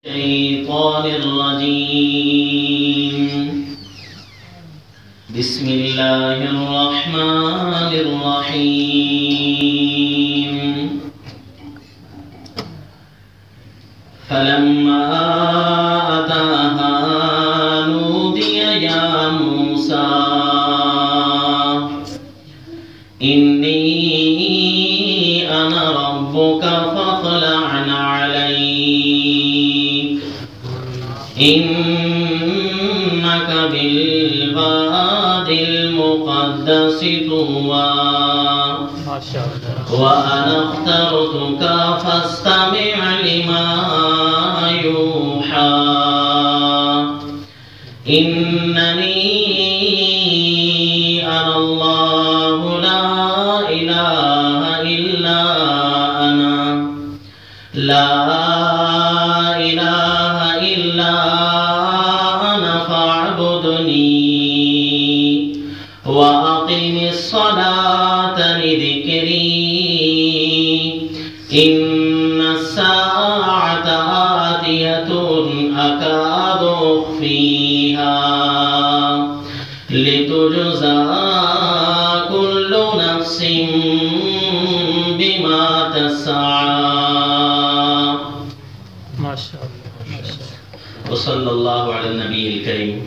الشيطان الرجيم. بسم الله الرحمن الرحيم. فلما أتاها نودي يا موسى إني أنا ربك فاخلع عليك إنك بالواد المقدس طوى وأنا اخترتك فاستمع لما يوحى إنني أنا الله لا إله إلا أنا لا إله إلا أنا فاعبدني وأقم الصلاة لذكري إن الساعة آتية أكاد أخفيها لتجزى كل نفس بما تسعى ما شاء الله وصلی اللہ علی النبی الکریم.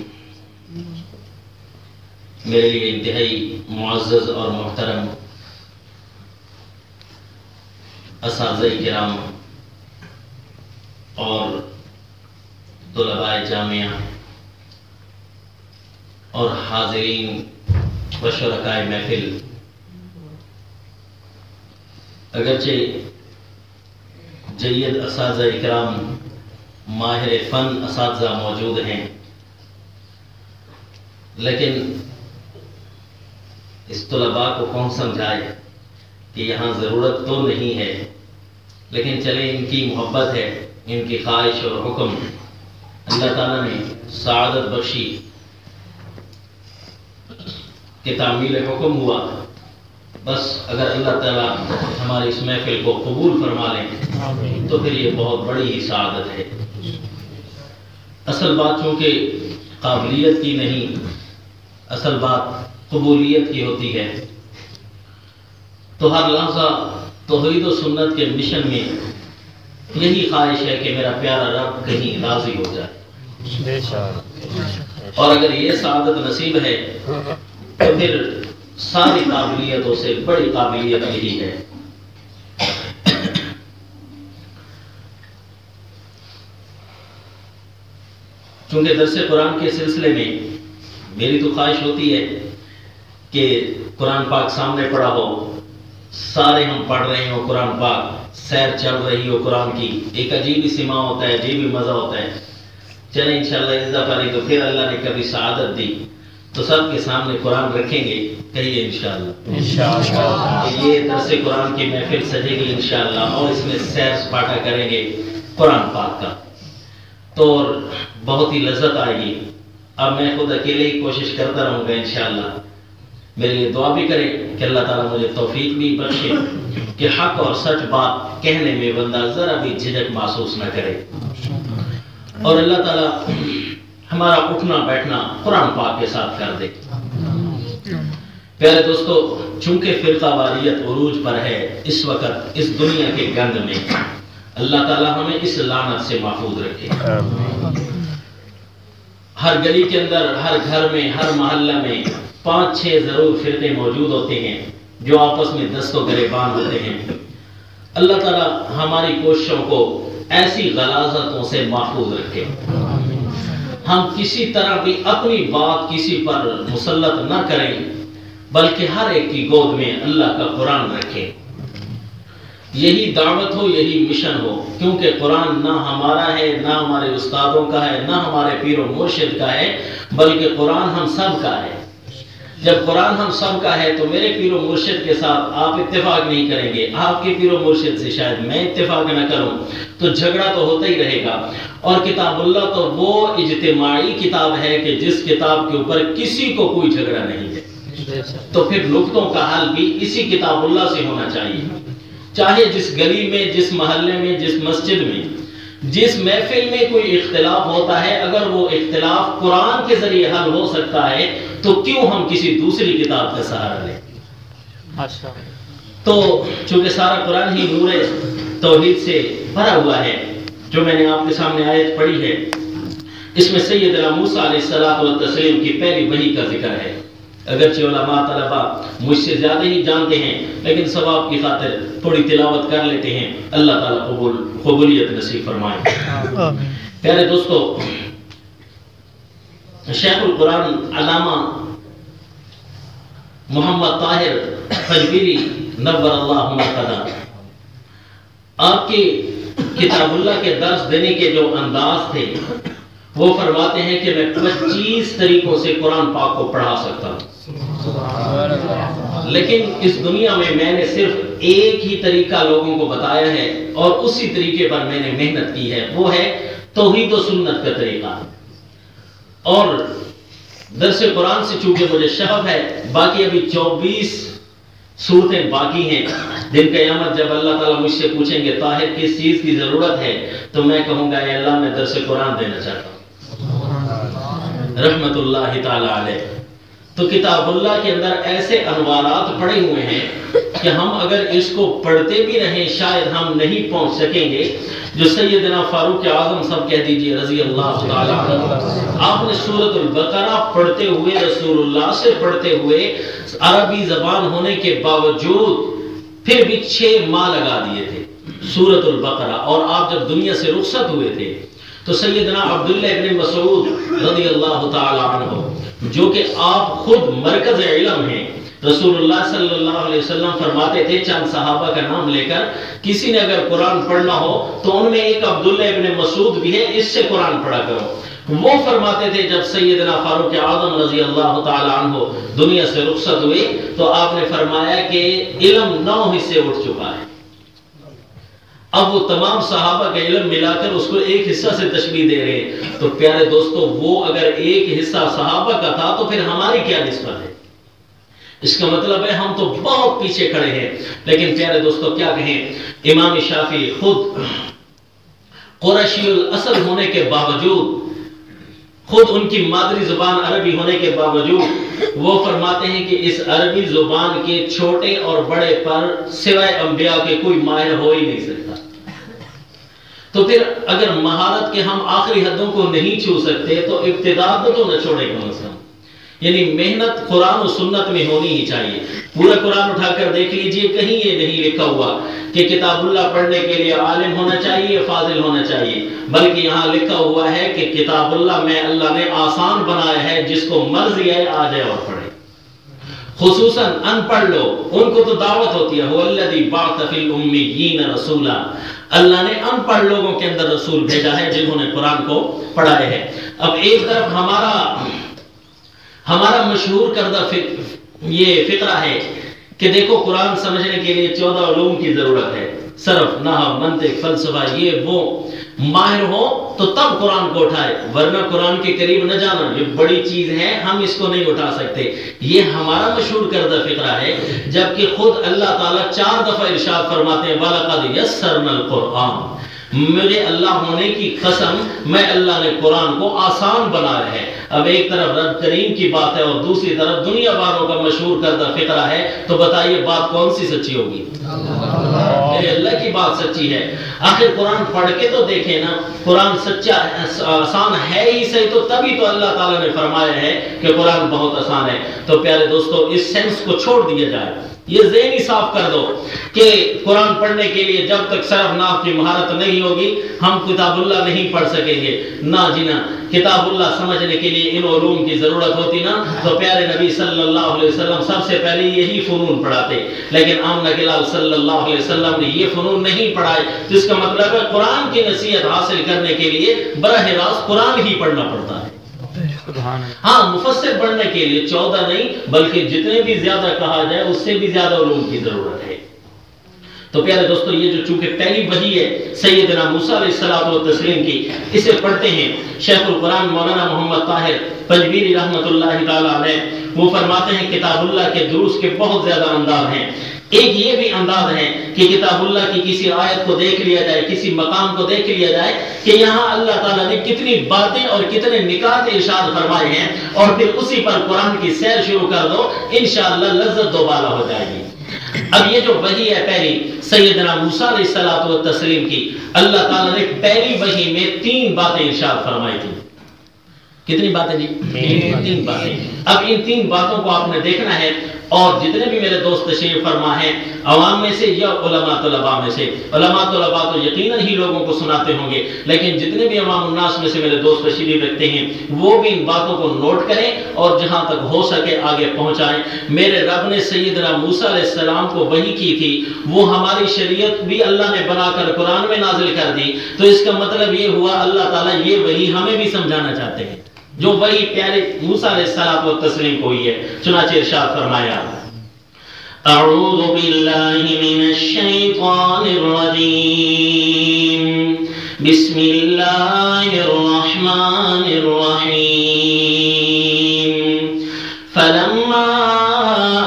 میرے لیے انتہائی معزز اور محترم اساتذہ کرام اور طلباء جامعہ اور حاضرین و شرکاء محفل، اگرچہ جید اساتذہ اکرام ماہر فن اساتذہ موجود ہیں، لیکن اس طلباء کو کون سمجھائے کہ یہاں ضرورت تو نہیں ہے، لیکن چلے ان کی محبت ہے، ان کی خواہش اور حکم، اللہ تعالیٰ نے سعادت بخشی کہ تعمیل حکم ہوا. بس اگر اللہ تعالیٰ ہماری اس محفل کو قبول فرما لیں تو پھر یہ بہت بڑی ہی سعادت ہے. اصل بات چونکہ قابلیت کی نہیں، اصل بات قبولیت کی ہوتی ہے. تو ہر لحظہ توحید و سنت کے مشن میں یہی خواہش ہے کہ میرا پیارا رب کہیں راضی ہو جائے، اور اگر یہ سعادت نصیب ہے تو پھر ساری قابلیتوں سے بڑی قابلیت یہی ہے. چونکہ درس قرآن کے سلسلے میں میری تو خواہش ہوتی ہے کہ قرآن پاک سامنے پڑھا ہو، سارے ہم پڑھ رہے ہو قرآن پاک، سیر چل رہی ہو قرآن کی، ایک عجیب ہی سما ہوتا ہے، عجیب ہی مزہ ہوتا ہے. چلیں انشاءاللہ اس دفعہ نہیں تو پھر اللہ نے کبھی سعادت دی تو سب کے سامنے قرآن رکھیں گے، کہیے انشاءاللہ. یہ درس قرآن کی محفل سجے گی انشاءاللہ، اور اس میں سیر سپاٹا کریں گے قرآن پاک کا، تو بہت ہی لذت آئے گی. اب میں خود اکیلے ہی کوشش کرتا رہوں گا انشاءاللہ. میرے لیے دعا بھی کریں کہ اللہ تعالیٰ مجھے توفیق بھی بخشے کہ حق اور سچ بات کہنے میں بندہ ذرا بھی جھجک محسوس نہ کرے، اور اللہ تعالیٰ ہمارا اٹھنا بیٹھنا قرآن پاک کے ساتھ کر دے. پیارے دوستو، چونکہ فرقہ واریت عروج پر ہے اس وقت اس دنیا کے گند میں، اللہ تعالیٰ ہمیں اس لعنت سے محفوظ رکھے. ہر گلی کے اندر، ہر گھر میں، ہر محلہ میں 5-6 ضرور فرقے موجود ہوتے ہیں جو آپس میں دست و گریبان ہوتے ہیں. اللہ تعالیٰ ہماری کوششوں کو ایسی غلاظتوں سے محفوظ رکھے. ہم کسی طرح بھی اپنی بات کسی پر مسلط نہ کریں، بلکہ ہر ایک کی گود میں اللہ کا قرآن رکھیں. یہی دعوت ہو، یہی مشن ہو، کیونکہ قرآن نہ ہمارا ہے، نہ ہمارے استادوں کا ہے، نہ ہمارے پیر و مرشد کا ہے، بلکہ قرآن ہم سب کا ہے. جب قرآن ہم سب کا ہے تو میرے پیر و مرشد کے ساتھ آپ اتفاق نہیں کریں گے، آپ کے پیر و مرشد سے شاید میں اتفاق نہ کروں، تو جھگڑا تو ہوتا ہی رہے گا. اور کتاب اللہ تو وہ اجتماعی کتاب ہے کہ جس کتاب کے اوپر کسی کو کوئی جھگڑا نہیں ہے. تو پھر نقطوں کا حل بھی اسی کتاب اللہ سے ہونا چاہیے. چاہے جس گلی میں، جس محلے میں، جس مسجد میں جس محفل میں کوئی اختلاف ہوتا ہے اگر وہ اختلاف قرآن کے ذریعے حل ہو سکتا ہے تو کیوں ہم کسی دوسری کتاب کا سہارا لیں؟ تو چونکہ سارا قرآن ہی نور توحید سے بھرا ہوا ہے، جو میں نے آپ کے سامنے آیت پڑھی ہے اس میں سیدنا موسیٰ علیہ السلام کی پہلی وحی کا ذکر ہے۔ اگرچہ علماء طلبہ مجھ سے زیادہ ہی جانتے ہیں لیکن ثواب کی خاطر تھوڑی تلاوت کر لیتے ہیں، اللہ تعالیٰ قبولیت نصیب فرمائے۔ پیارے دوستو، شیخ القرآن علامہ محمد طاہر پنجبیری نور اللہ مرقدہ آپ کی کتاب اللہ کے درس دینے کے جو انداز تھے وہ فرماتے ہیں کہ میں 25 طریقوں سے قرآن پاک کو پڑھا سکتا ہوں، لیکن اس دنیا میں نے صرف ایک ہی طریقہ لوگوں کو بتایا ہے اور اسی طریقے پر میں نے محنت کی ہے، وہ ہے توحید و سنت کا طریقہ۔ اور درس قرآن سے چونکہ مجھے شغف ہے، باقی ابھی 24 صورتیں باقی ہیں، دن قیامت جب اللہ تعالیٰ مجھ سے پوچھیں گے طاہر کس چیز کی ضرورت ہے تو میں کہوں گا اے اللہ میں درس قرآن دینا چاہتا ہوں، رحمت اللہ تعالیٰ علیہ۔ تو کتاب اللہ کے اندر ایسے انوارات پڑے ہوئے ہیں کہ ہم اگر اس کو پڑھتے بھی رہیں شاید ہم نہیں پہنچ سکیں گے۔ جو سیدنا فاروق اعظم صاحب کہہ دیجئے رضی اللہ تعالیٰ عنہ، آپ نے سورۃ البقرہ پڑھتے ہوئے رسول اللہ سے پڑھتے ہوئے عربی زبان ہونے کے باوجود پھر بھی 6 ماہ لگا دیے تھے سورۃ البقرہ، اور آپ جب دنیا سے رخصت ہوئے تھے تو سیدنا عبداللہ ابن مسعود رضی اللہ تعالیٰ عنہ جو کہ آپ خود مرکز علم ہیں، رسول اللہ صلی اللہ علیہ وسلم فرماتے تھے چند صحابہ کا نام لے کر کسی نے اگر قرآن پڑھنا ہو تو ان میں ایک عبداللہ ابن مسعود بھی ہے، اس سے قرآن پڑھا کرو۔ وہ فرماتے تھے جب سیدنا فاروق اعظم رضی اللہ تعالیٰ عنہ دنیا سے رخصت ہوئے تو آپ نے فرمایا کہ علم 9 حصے اٹھ چکا ہے۔ اب وہ تمام صحابہ کا علم ملا کر اس کو ایک حصہ سے تشبیہ دے رہے ہیں، تو پیارے دوستو وہ اگر ایک حصہ صحابہ کا تھا تو پھر ہماری کیا نسبت ہے؟ اس کا مطلب ہے ہم تو بہت پیچھے کھڑے ہیں۔ لیکن پیارے دوستو کیا کہیں، امام شافعی خود قریشی الاصل ہونے کے باوجود، خود ان کی مادری زبان عربی ہونے کے باوجود وہ فرماتے ہیں کہ اس عربی زبان کے چھوٹے اور بڑے پر سوائے انبیاء کے کوئی ماہر ہو ہی نہیں سکتا۔ تو پھر اگر مہارت کے ہم آخری حدوں کو نہیں چھو سکتے تو ابتداء کو تو نہ چھوڑے کم از کم، یعنی محنت قرآن و سنت میں ہونی ہی چاہیے۔ پورا قرآن اٹھا کر دیکھ لیجئے، کہیں یہ نہیں لکھا ہوا کہ کتاب اللہ پڑھنے کے لیے عالم ہونا چاہیے، فاضل ہونا چاہیے، بلکہ یہاں لکھا ہوا ہے کہ کتاب اللہ میں اللہ نے آسان بنایا ہے، جس کو مرضی ہے آ جائے اور پڑھے۔ خصوصاً ان پڑھ لو، ان کو تو دعوت ہوتی ہے، هو الذی بعث فی الامیین رسولا، اللہ نے ان پڑھ لوگوں کے اندر رسول بھیجا ہے جنہوں نے قرآن کو پڑھائے ہے۔ اب ایک طرف ہمارا مشہور کردہ یہ فقرہ ہے کہ دیکھو قرآن سمجھنے کے لیے 14 علوم کی ضرورت ہے، صرف، نحو، منطق، فلسفہ، یہ وہ ماہر ہو تو تب قرآن کو اٹھائے، ورنہ قرآن کے قریب نہ جانا، یہ بڑی چیز ہے، ہم اس کو نہیں اٹھا سکتے۔ یہ ہمارا مشہور کردہ فقرہ ہے، جبکہ خود اللہ تعالیٰ 4 دفعہ ارشاد فرماتے ہیں وَلَقَدْ يَسَّرْنَا الْقُرْآنَ، مجھے اللہ ہونے کی قسم میں اللہ نے قرآن کو آسان بنایا ہے۔ اب ایک طرف رب کریم کی بات ہے اور دوسری طرف دنیا والوں کا مشہور کردہ فقرہ ہے، تو بتائیے بات کون سی سچی ہوگی؟ میرے اللہ کی بات سچی ہے۔ آخر قرآن پڑھ کے تو دیکھیں نا، قرآن سچا آسان ہے ہی صحیح، تو تبھی تو اللہ تعالیٰ نے فرمایا ہے کہ قرآن بہت آسان ہے۔ تو پیارے دوستو اس سینس کو چھوڑ دیا جائے، یہ ذہن ہی صاف کر دو کہ قرآن پڑھنے کے لیے جب تک صرف ناف کی مہارت نہیں ہوگی ہم کتاب اللہ نہیں پڑھ سکیں گے۔ نہ جی نہ، کتاب اللہ سمجھنے کے لیے ان علوم کی ضرورت ہوتی نا تو پیارے نبی صلی اللہ علیہ وسلم سب سے پہلے یہی فنون پڑھاتے، لیکن آمنہ کے لال صلی اللہ علیہ وسلم نے یہ فنون نہیں پڑھائے، جس کا مطلب ہے قرآن کی نصیحت حاصل کرنے کے لیے براہ راست قرآن ہی پڑھنا پڑتا ہے۔ ہاں مفسر بننے کے لیے 14 نہیں بلکہ جتنے بھی زیادہ کہا جائے اس سے بھی زیادہ علوم کی ضرورت ہے۔ تو پیارے دوستو یہ جو چونکہ پہلی وحی ہے سیدنا موسیٰ علیہ السلام کی، اسے پڑھتے ہیں شیخ القرآن مولانا محمد طاہر پنجبیری رحمت اللہ تعالیٰ علیہ۔ وہ فرماتے ہیں کتاب اللہ کے دروس کے بہت زیادہ انداز ہیں۔ ایک یہ بھی انداز ہے کہ کتاب اللہ کی کسی آیت کو دیکھ لیا جائے، کسی مقام کو دیکھ لیا جائے کہ یہاں اللہ تعالیٰ نے کتنی باتیں اور کتنے نکات ارشاد فرمائے ہیں، اور پھر اسی پر قرآن کی سیر شروع کر دو، انشاءاللہ لذت دوبالا ہو جائے گی۔ اب یہ جو وحی ہے پہلی سیدنا موسیٰ علیہ الصلوۃ والتسلیم کی، اللہ تعالیٰ نے پہلی وحی میں 3 باتیں ارشاد فرمائی تھی۔ کتنی باتیں جی؟ 3 باتیں۔ اب ان 3 باتوں کو آپ نے دیکھنا ہے، اور جتنے بھی میرے دوست تشریف فرما ہیں عوام میں سے یا علماء طلباء میں سے، علماء طلباء تو یقیناً ہی لوگوں کو سناتے ہوں گے، لیکن جتنے بھی عوام الناس میں سے میرے دوست تشریف رکھتے ہیں وہ بھی ان باتوں کو نوٹ کریں اور جہاں تک ہو سکے آگے پہنچائیں۔ میرے رب نے سیدنا موسیٰ علیہ السلام کو وحی کی تھی، وہ ہماری شریعت بھی اللہ نے بنا کر قرآن میں نازل کر دی، تو اس کا مطلب یہ ہوا اللہ تعالیٰ یہ وحی ہمیں بھی سمجھانا چاہتے ہیں جو وہی پیارے موسیٰ علیہ الصلوۃ والتسلیم کو ہوئی ہے۔ چنانچہ ارشاد فرمایا، اعوذ باللہ من الشیطان الرجیم، بسم اللہ الرحمن الرحیم، فلما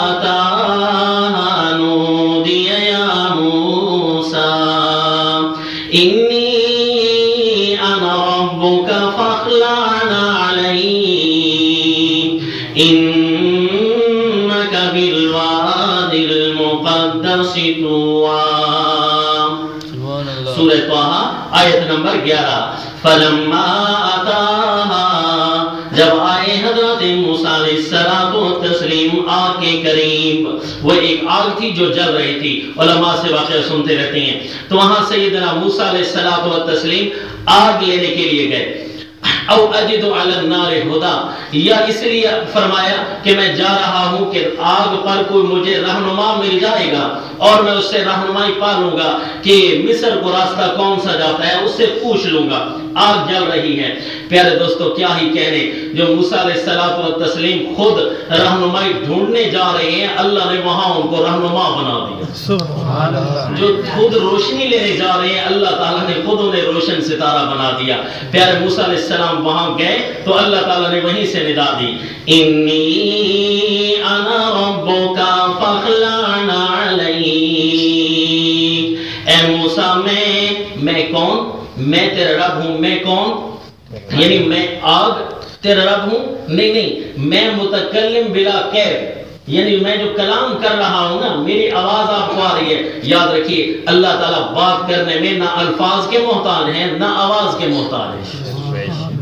اتاها نودی یا موسیٰ انی انا ربک فاخلع إنك بالواد المقدس طوى۔ سورہ طٰہٰ آیت نمبر 11۔ فلما اتاها، جب آئے حضرت موسیٰ علیہ السلام آگ کے قریب، وہ ایک آگ تھی جو جل رہی تھی، علماء سے واقعہ سنتے رہتے ہیں، تو وہاں سیدنا موسیٰ علیہ السلام آگ لینے کے لیے گئے۔ او اجد علی النار ہدا، یا اس لیے فرمایا کہ میں جا رہا ہوں کہ آگ پر کوئی مجھے رہنما مل جائے گا اور میں اس سے رہنمائی پا لوں گا کہ مصر کو راستہ کون سا جاتا ہے، اس سے پوچھ لوں گا۔ آگ جل رہی ہے۔ پیارے دوستو کیا ہی کہنے، جو موسیٰ علیہ السلام خود رہنمائی ڈھونڈنے جا رہے ہیں، اللہ نے وہاں ان کو رہنما بنا دیا۔ سبحان اللہ۔ جو خود روشنی لینے جا رہے ہیں، اللہ تعالیٰ نے خود انہیں روشن ستارہ بنا دیا۔ پیارے موسیٰ علیہ السلام وہاں گئے تو اللہ تعالیٰ نے وہیں سے ندا دی، انی انا ربک فاخلع علیک، اے موسیٰ میں کون؟ میں تیرا رب ہوں۔ میں کون؟ یعنی میں آگ تیرا رب ہوں؟ نہیں، میں متکلم بلا کیف، یعنی میں جو کلام کر رہا ہوں نا، میری آواز آپ کو آ رہی ہے۔ یاد رکھیے اللہ تعالیٰ بات کرنے میں نہ الفاظ کے محتاج ہیں نہ آواز کے محتاج ہیں،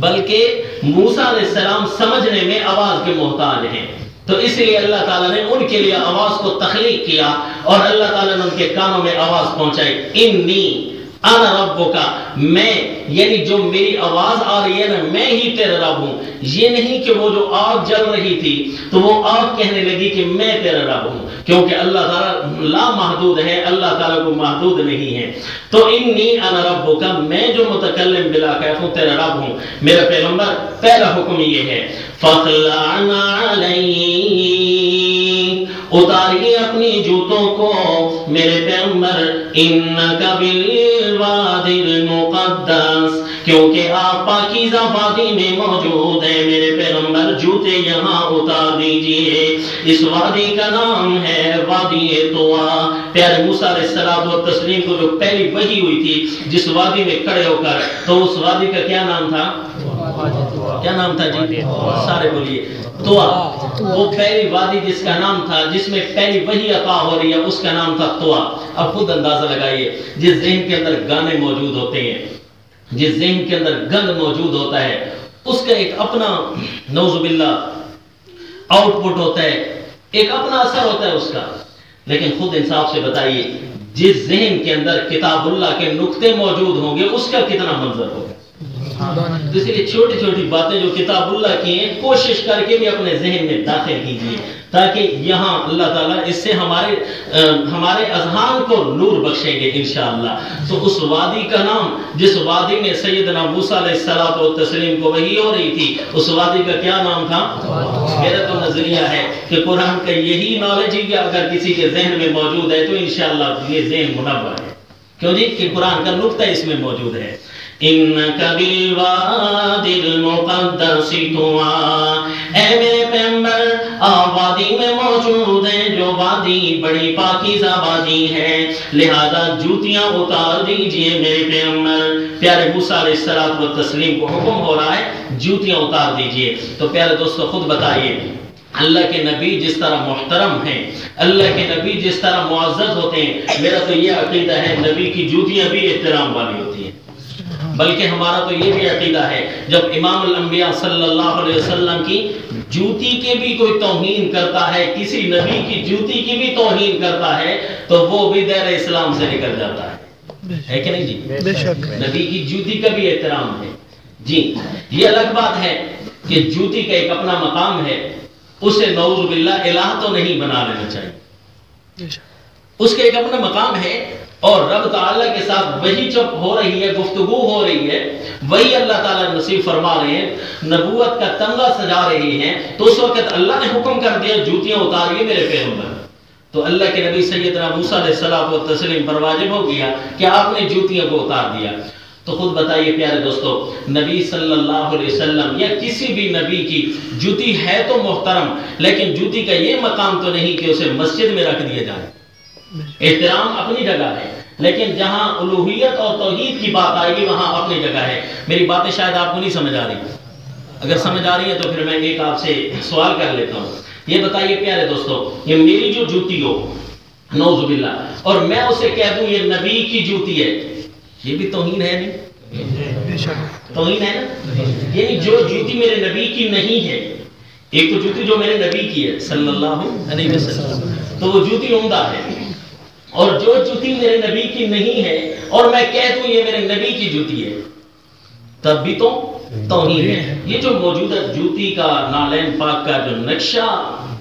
بلکہ موسیٰ علیہ السلام سمجھنے میں آواز کے محتاج ہیں، تو اس لیے اللہ تعالیٰ نے ان کے لیے آواز کو تخلیق کیا اور اللہ تعالیٰ نے ان کے کانوں میں آواز پہنچائی، انی انا ربک، میں یعنی جو میری آواز آ رہی ہے نا، میں ہی تیرا رب ہوں۔ یہ نہیں کہ وہ جو آگ جل رہی تھی تو وہ آگ کہنے لگی کہ میں تیرا رب ہوں، کیونکہ اللہ تعالیٰ لا محدود ہے، اللہ تعالیٰ کو محدود نہیں ہے۔ تو انی انا ربک، میں جو متکلم بلا کیف ہوں، تیرا رب ہوں۔ میرا پیغمبر پہلا حکم یہ ہے، فَخْلَعْنَا عَلَيْهِ، اتاریے اپنی جوتوں کو میرے پیغمبر، اِنَّكَ بِالْوَادِ الْمُقَدَّسِ، کیونکہ آپ پاکیزہ وادی میں موجود ہیں میرے پیغمبر، جوتے یہاں اتار دیجئے۔ اس وادی کا نام ہے وادی طویٰ۔ پیارے موسیٰ علیہ السلام کو جو پہلی وحی ہوئی تھی جس وادی میں کھڑے ہو کر، تو اس وادی کا کیا نام تھا؟ کیا نام تھا جی؟ سارے بولیے، طویٰ۔ وہ پہلی وادی جس کا نام تھا، جس میں پہلی وحی عطا ہو رہی ہے، اس کا نام تھا طویٰ۔ اب خود اندازہ لگائیے، جس ذہن کے اندر گانے موجود ہوتے ہیں، جس ذہن کے اندر گند موجود ہوتا ہے، اس کا ایک اپنا نعوذ باللہ آؤٹ پٹ ہوتا ہے، ایک اپنا اثر ہوتا ہے اس کا۔ لیکن خود انصاف سے بتائیے، جس ذہن کے اندر کتاب اللہ کے نقطے موجود ہوں گے، اس کا کتنا منظر ہوگا۔ تو اس لیے چھوٹی چھوٹی باتیں جو کتاب اللہ کی ہیں، کوشش کر کے بھی اپنے ذہن میں داخل کیجیے، تاکہ یہاں اللہ تعالیٰ اس سے ہمارے اذہان کو نور بخشیں گے انشاءاللہ۔ تو اس وادی کا نام، جس وادی میں سیدنا موسیٰ علیہ السلام کو وحی ہو رہی تھی، اس وادی کا کیا نام تھا؟ میرا تو نظریہ ہے کہ قرآن کا یہی نالج ہی کہ اگر کسی کے ذہن میں موجود ہے تو انشاءاللہ یہ ذہن منور ہے، کیوں جی؟ کہ قرآن کا نقطہ اس میں موجود ہے۔ اِنَّكَ بِالْوَادِ الْمُقَدَّسِ طُوًى، اے میرے پیغمبر آپ وادی میں موجود ہیں جو وادی بڑی پاکیزہ وادی ہے، لہذا جوتیاں اتار دیجئے میرے پیغمبر۔ پیارے موسیٰ علیہ السلام و تسلیم کو حکم ہو رہا ہے جوتیاں اتار دیجئے۔ تو پیارے دوستو خود بتائیے، اللہ کے نبی جس طرح محترم ہیں، اللہ کے نبی جس طرح معزز ہوتے ہیں، میرا تو یہ عقیدہ ہے نبی کی جوتیاں بھی احترام والی ہوتی ہیں۔ بلکہ ہمارا تو یہ بھی عقیدہ ہے جب امام الانبیاء صلی اللہ علیہ وسلم کی جوتی کے بھی کوئی توہین کرتا ہے، کسی نبی کی جوتی کی بھی توہین کرتا ہے، تو وہ بھی دائرہ اسلام سے نکل جاتا ہے کہ نہیں جی؟ بے شک نبی کی جوتی کا بھی احترام ہے جی۔ یہ الگ بات ہے کہ جوتی کا ایک اپنا مقام ہے، اسے نعوذ باللہ الہ تو نہیں بنا لینا چاہیے، اس کا ایک اپنا مقام ہے، اور رب تعالیٰ کے ساتھ وہی چپ ہو رہی ہے، گفتگو ہو رہی ہے، وہی اللہ تعالیٰ نصیب فرما رہے ہیں، نبوت کا تنگا سجا رہے ہیں، تو اس وقت اللہ نے حکم کر دیا جوتیاں اتاریے میرے پیغمبر، تو اللہ کے نبی سیدنا موسیٰ علیہ السلام و تسلیم پر واجب ہو گیا کہ آپ نے جوتیاں کو اتار دیا۔ تو خود بتائیے پیارے دوستو، نبی صلی اللہ علیہ وسلم یا کسی بھی نبی کی جوتی ہے تو محترم، لیکن جوتی کا یہ مقام تو نہیں کہ اسے مسجد میں رکھ دیا جائے۔ احترام اپنی جگہ ہے، لیکن جہاں الوہیت اور توحید کی بات آئے گی وہاں اپنی جگہ ہے۔ میری باتیں شاید آپ کو نہیں سمجھ آ رہی، اگر سمجھ آ رہی ہے تو پھر میں ایک آپ سے سوال کر لیتا ہوں۔ یہ بتائیے پیارے دوستو، یہ میری جو جوتی ہو نعوذ باللہ، اور میں اسے کہہ دوں یہ نبی کی جوتی ہے، یہ بھی توہین ہے نہیں؟ توہین ہے نا؟ یعنی جو جوتی میرے نبی کی نہیں ہے، ایک تو جوتی جو میرے نبی کی ہے صلی اللہ علیہ وسلم، تو وہ جوتی عمدہ ہے، اور جو جوتی میرے نبی کی نہیں ہے اور میں کہہ دوں یہ میرے نبی کی جوتی ہے، تب بھی تو توہین ہے۔ یہ جو موجودہ جوتی کا نالین پاک کا جو نقشہ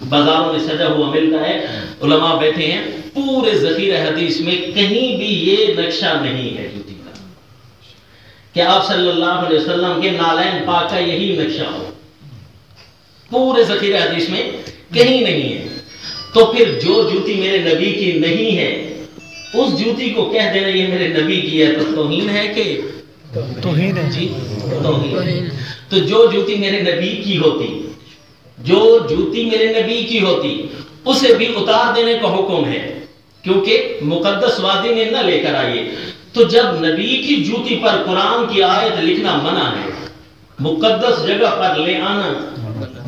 بازاروں میں سجا ہوا ملتا ہے، علماء بیٹھے ہیں پورے ذخیرہ حدیث میں کہیں بھی یہ نقشہ نہیں ہے جوتی کا کہ آپ صلی اللہ علیہ وسلم کے نالین پاک کا یہی نقشہ ہو، پورے ذخیرہ حدیث میں کہیں نہیں ہے۔ تو پھر جو جوتی میرے نبی کی نہیں ہے اس جوتی کو کہہ دینا یہ میرے نبی کی ہے تو توہین ہے کہ توہین ہے جی؟ توہین۔ تو جو جوتی میرے نبی کی ہوتی، جو جوتی میرے نبی کی ہوتی، اسے بھی اتار دینے کا حکم ہے، کیونکہ مقدس وادی میں نہ لے کر آئیے۔ تو جب نبی کی جوتی پر قرآن کی آیت لکھنا منع ہے، مقدس جگہ پر لے آنا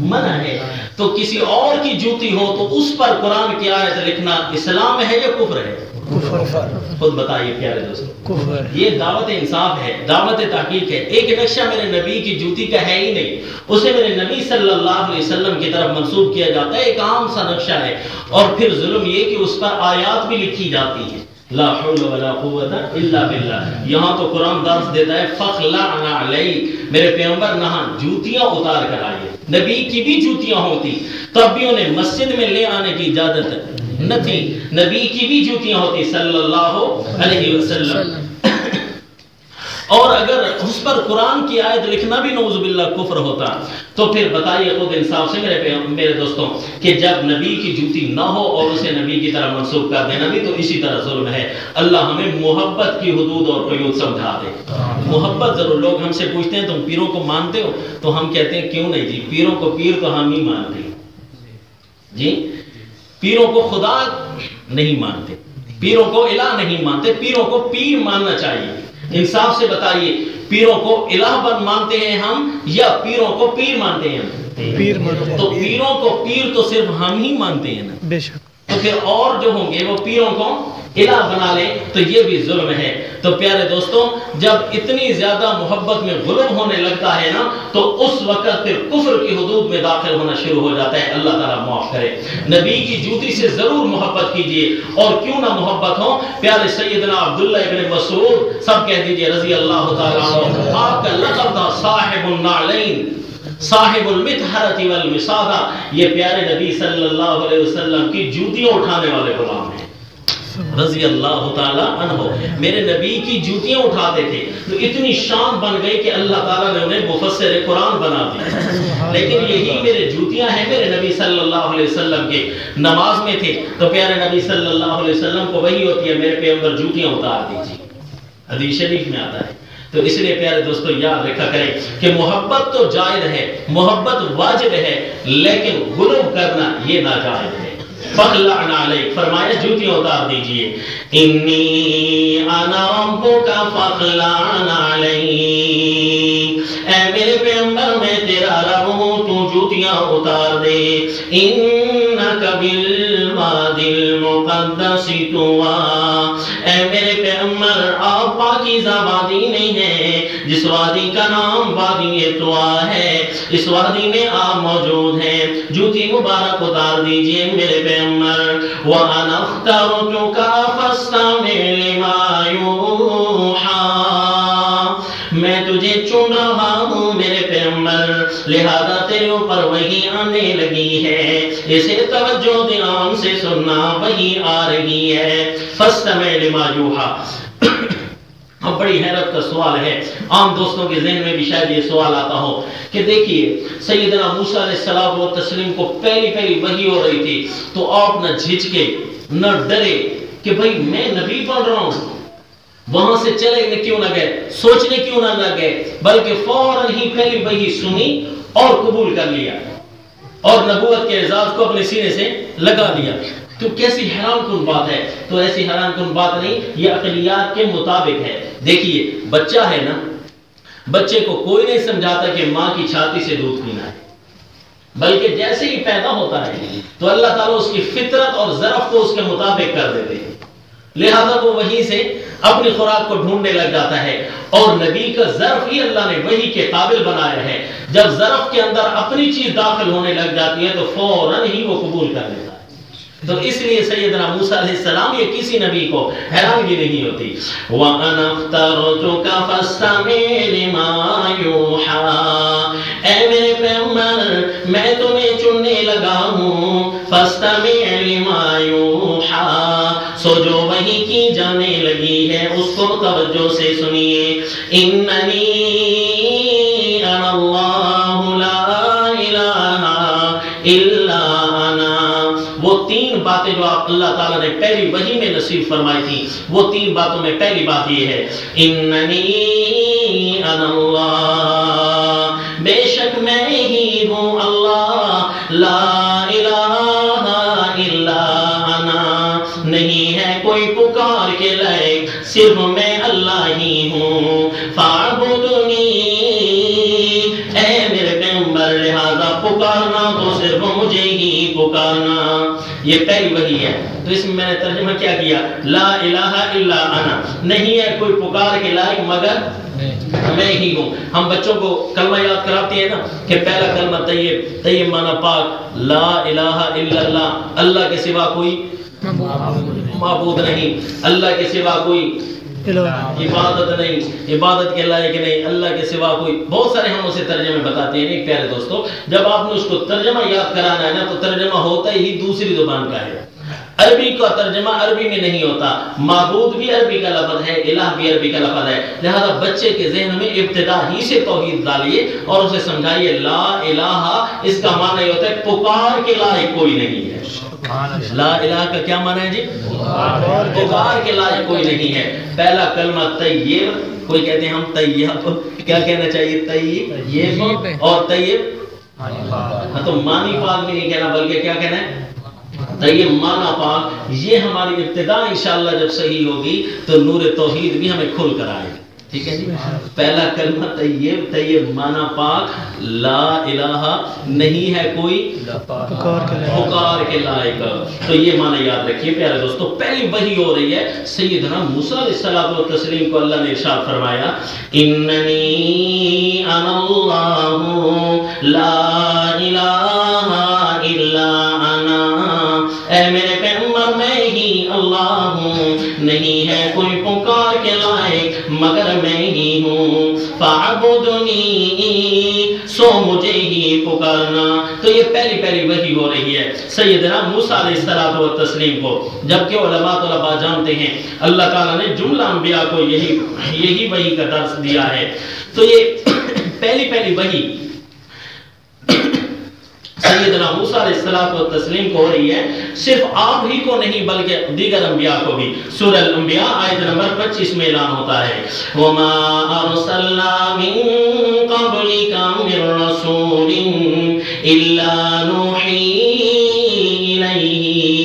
منع ہے، تو کسی اور کی جوتی ہو تو اس پر قرآن کی آیت لکھنا اسلام ہے یا کفر ہے؟ خود بتائیے پیارے دوستو، یہ دعوت انصاف ہے، دعوت تحقیق ہے۔ ایک نقشہ میرے نبی کی جوتی کا ہے ہی نہیں، اسے میرے نبی صلی اللہ علیہ وسلم کی طرف منسوب کیا جاتا ہے، ایک عام سا نقشہ ہے، اور پھر ظلم یہ کہ اس پر آیات بھی لکھی جاتی ہیں، لا حول ولا قوت الا باللہ۔ یہاں تو قرآن درس دیتا ہے فَخْلَعْنَ عَلَيْكَ، میرے پیغمبر نہاں جوتیاں اتار کر آئیے۔ نبی کی بھی جوتیاں ہوتی تب بھی انہیں مسجد میں لے آنے کی اجازت نہ تھی، نبی کی بھی جوتیاں ہوتی صلی اللہ علیہ وسلم، اور اگر اس پر قرآن کی آیت لکھنا بھی نعوذ باللہ کفر ہوتا، تو پھر بتائیے خود انصاف سے میرے دوستوں کہ جب نبی کی جوتی نہ ہو اور اسے نبی کی طرح منسوب کر دینا بھی تو اسی طرح ظلم ہے۔ اللہ ہمیں محبت کی حدود اور قیود سمجھا دے۔ محبت ضرور، لوگ ہم سے پوچھتے ہیں تم پیروں کو مانتے ہو، تو ہم کہتے ہیں کیوں نہیں جی، پیروں کو پیر تو ہم ہی مانتے ہیں جی، پیروں کو خدا نہیں مانتے، پیروں کو الہ نہیں مانتے، پیروں کو پیر ماننا چاہیے۔ انصاف سے بتائیے، پیروں کو الہ مانتے ہیں ہم یا پیروں کو پیر مانتے ہیں ہم؟ پیر مانتے ہیں۔ تو پیروں کو پیر تو صرف ہم ہی مانتے ہیں نا، بے شک، تو پھر اور جو ہوں گے وہ پیروں کو الہ بنا لیں تو یہ بھی ظلم ہے۔ تو پیارے دوستوں، جب اتنی زیادہ محبت میں غلب ہونے لگتا ہے نا تو اس وقت پھر کفر کی حدود میں داخل ہونا شروع ہو جاتا ہے۔ اللہ تعالیٰ معاف کرے۔ نبی کی جوتی سے ضرور محبت کیجئے، اور کیوں نہ محبت ہو، پیارے سیدنا عبداللہ ابن مسعود سب کہہ دیجئے رضی اللہ تعالیٰ عنہ، آپ کا لقب تھا صاحب النعلین، صاحب المطہرۃ والوسادہ، یہ پیارے نبی صلی اللہ علیہ وسلم کی جوتیاں اٹھانے والے غلام ہیں رضی اللہ تعالیٰ عنہ۔ میرے نبی کی جوتیاں اٹھاتے تھے تو اتنی شان بن گئی کہ اللہ تعالیٰ نے انہیں مفسر قرآن بنا دیا، لیکن یہی میرے جوتیاں ہیں میرے نبی صلی اللہ علیہ وسلم کے۔ نماز میں تھے تو پیارے نبی صلی اللہ علیہ وسلم کو وہی ہوتی ہے میرے پیغمبر جوتیاں اتار دیجیے، حدیث شریف میں آتا ہے۔ تو اس لیے پیارے دوستو یاد رکھا کریں کہ محبت تو جائز ہے، محبت واجب ہے، لیکن غلو کرنا یہ ناجائز ہے۔ فخلعن علیک، فرمایا جوتیاں اتار دیجئے، انی انا ربک فخلعن علیک، اے میرے پیغمبر میں تیرا رب ہوں، تو جوتیاں اتار دے، انک بالوادی المقدس طوی، اے میرے پیغمبر آپ پاکیزہ وادی نہیں ہے جس وادی کا نام وادی طوی ہے، اس وادی میں آپ موجود ہیں، جوتی مبارک اتار دیجئے میرے پیغمبر، وَأَنَا اخْتَرْتُكَ فَاسْتَمِعْ لِمَا يُوحَىٰ، میں تجھے چن رہا ہوں میرے پیغمبر، لہذا تیرے اوپر وحی آنے لگی ہے، اسے توجہ دھیان سے سننا، وحی آ رہی ہے، فَاسْتَمِعْ لِمَا يُوحَىٰ۔ اب بڑی حیرت کا سوال ہے، عام دوستوں کے ذہن میں بھی شاید یہ سوال آتا ہو کہ دیکھیے سیدنا موسیٰ علیہ السلام و تسلیم کو پہلی وحی ہو رہی تھی تو آپ نہ جھجکے نہ ڈرے کہ بھئی میں نبی بن رہا ہوں، وہاں سے چلے کیوں نہ گئے، سوچنے کیوں نہ گئے، بلکہ فوراً ہی پہلی وحی سنی اور قبول کر لیا اور نبوت کے اعزاز کو اپنے سینے سے لگا لیا۔ تو کیسی حیران کن بات ہے، تو ایسی حیران کن بات نہیں، یہ عقلیات کے مطابق ہے۔ دیکھیے بچہ ہے نا، بچے کو کوئی نہیں سمجھاتا کہ ماں کی چھاتی سے دودھ پینا ہے، بلکہ جیسے ہی پیدا ہوتا ہے تو اللہ تعالیٰ اس کی فطرت اور ظرف کو اس کے مطابق کر دیتے ہیں، لہذا وہ وہیں سے اپنی خوراک کو ڈھونڈنے لگ جاتا ہے، اور نبی کا ظرف ہی اللہ نے وحی کے قابل بنایا ہے، جب ظرف کے اندر اپنی چیز داخل ہونے لگ جاتی ہے تو فوراً ہی وہ قبول کر لیتا ہے۔ تو اس لیے سیدنا موسیٰ علیہ السلام یہ کسی نبی کو حیرانگی نہیں ہوتی۔ وَأَنَا اخْتَرْتُكَ فَاسْتَمِعْ لِمَا يُوحَىٰ، اے میرے پیغمبر میں تمہیں چننے لگا ہوں، فَاسْتَمِعْ لِمَا يُوحَىٰ، سو جو وحی کی جانے لگی ہے اس کو توجہ سے سنیے، اِنَّنِي أَنَا اللَّهُ لَا إِلَٰهَ إِلَّا أَنَا، وہ تین باتیں جو آپ اللہ تعالیٰ نے پہلی وحی میں نصیب فرمائی تھی، وہ تین باتوں میں پہلی بات یہ ہے، اننی انا اللہ، بے شک میں ہی ہوں اللہ، لا الہ الا انا، نہیں ہے کوئی پکار کے لائق صرف میں اللہ ہی ہوں، فاعبدنی، اے میرے پیغمبر لہذا پکارنا تو صرف مجھے ہی پکارنا۔ یہ پہلی وحی ہے، تو اس میں نے ترجمہ کیا کیا، لا الہ الا انا، نہیں ہے کوئی پکار کے لائق مگر میں ہی ہوں۔ ہم بچوں کو کلمہ یاد کراتے ہیں نا کہ پہلا کلمہ طیب، طیب معنی پاک، لا الہ الا اللہ، اللہ کے سوا کوئی معبود نہیں، اللہ کے سوا کوئی عبادت نہیں، عبادت کے لائق نہیں، اللہ کے سوا کوئی، بہت سارے ہم اسے ترجمے بتاتے ہیں۔ نہیں پیارے دوستو، جب آپ نے اس کو ترجمہ یاد کرانا ہے نا تو ترجمہ ہوتا ہی دوسری زبان کا ہے، عربی کا ترجمہ عربی میں نہیں ہوتا، معبود بھی عربی کا لفظ ہے، الہ بھی عربی کا لفظ ہے، لہذا بچے کے ذہن میں ابتدا ہی سے توحید ڈالیے اور اسے سمجھائیے لا الہ، اس کا معنی یہ ہوتا ہے پکار کے لائق کوئی نہیں ہے۔ لا الہ کا کیا معنی ہے جی؟ پکار کے لائق کوئی نہیں ہے۔ پہلا کلمہ طیب، کوئی کہتے ہیں ہم طیب، کیا کہنا چاہیے؟ طیب اور طیب، ہاں تو معنی پاک میں نہیں کہنا بلکہ کیا کہنا ہے؟ طیب معنی پاک۔ یہ ہماری ابتدا انشاءاللہ جب صحیح ہوگی تو نور توحید بھی ہمیں کھل کر آئے گا، ٹھیک ہے جی؟ پہلا کلمہ طیب، طیب معنی پاک، لا الہ نہیں ہے کوئی پکار کے لائق، تو یہ معنی یاد رکھیے پیارے دوستو۔ پہلی وحی ہو رہی ہے سیدنا موسیٰ علیہ الصلوۃ والتسلیم کو، اللہ نے ارشاد فرمایا اننی انا اللہ لا الہ الا انا، اے میرے پیغمبر میں ہی اللہ ہوں، نہیں ہے کوئی پکار کے لائق مگر میں ہی ہوں، فاعبدنی، سو مجھے ہی پکارنا۔ تو یہ پہلی وحی ہو رہی ہے سیدنا موسیٰ علیہ الصلوۃ والتسلیم کو، جبکہ علماء طلباء جانتے ہیں اللہ تعالیٰ نے جملہ انبیاء کو یہی وحی کا درس دیا ہے۔ تو یہ پہلی وحی سیدنا موسیٰ علیہ الصلوۃ والتسلیم کو ہو رہی ہے، صرف آپ ہی کو نہیں بلکہ دیگر انبیاء کو بھی۔ سورہ الانبیاء آیت نمبر 25 میں اعلان ہوتا ہے وَمَا أَرْسَلْنَا مِن قَبْلِكَ مِن رَّسُولٍ إِلَّا نُوحِي إِلَيْهِ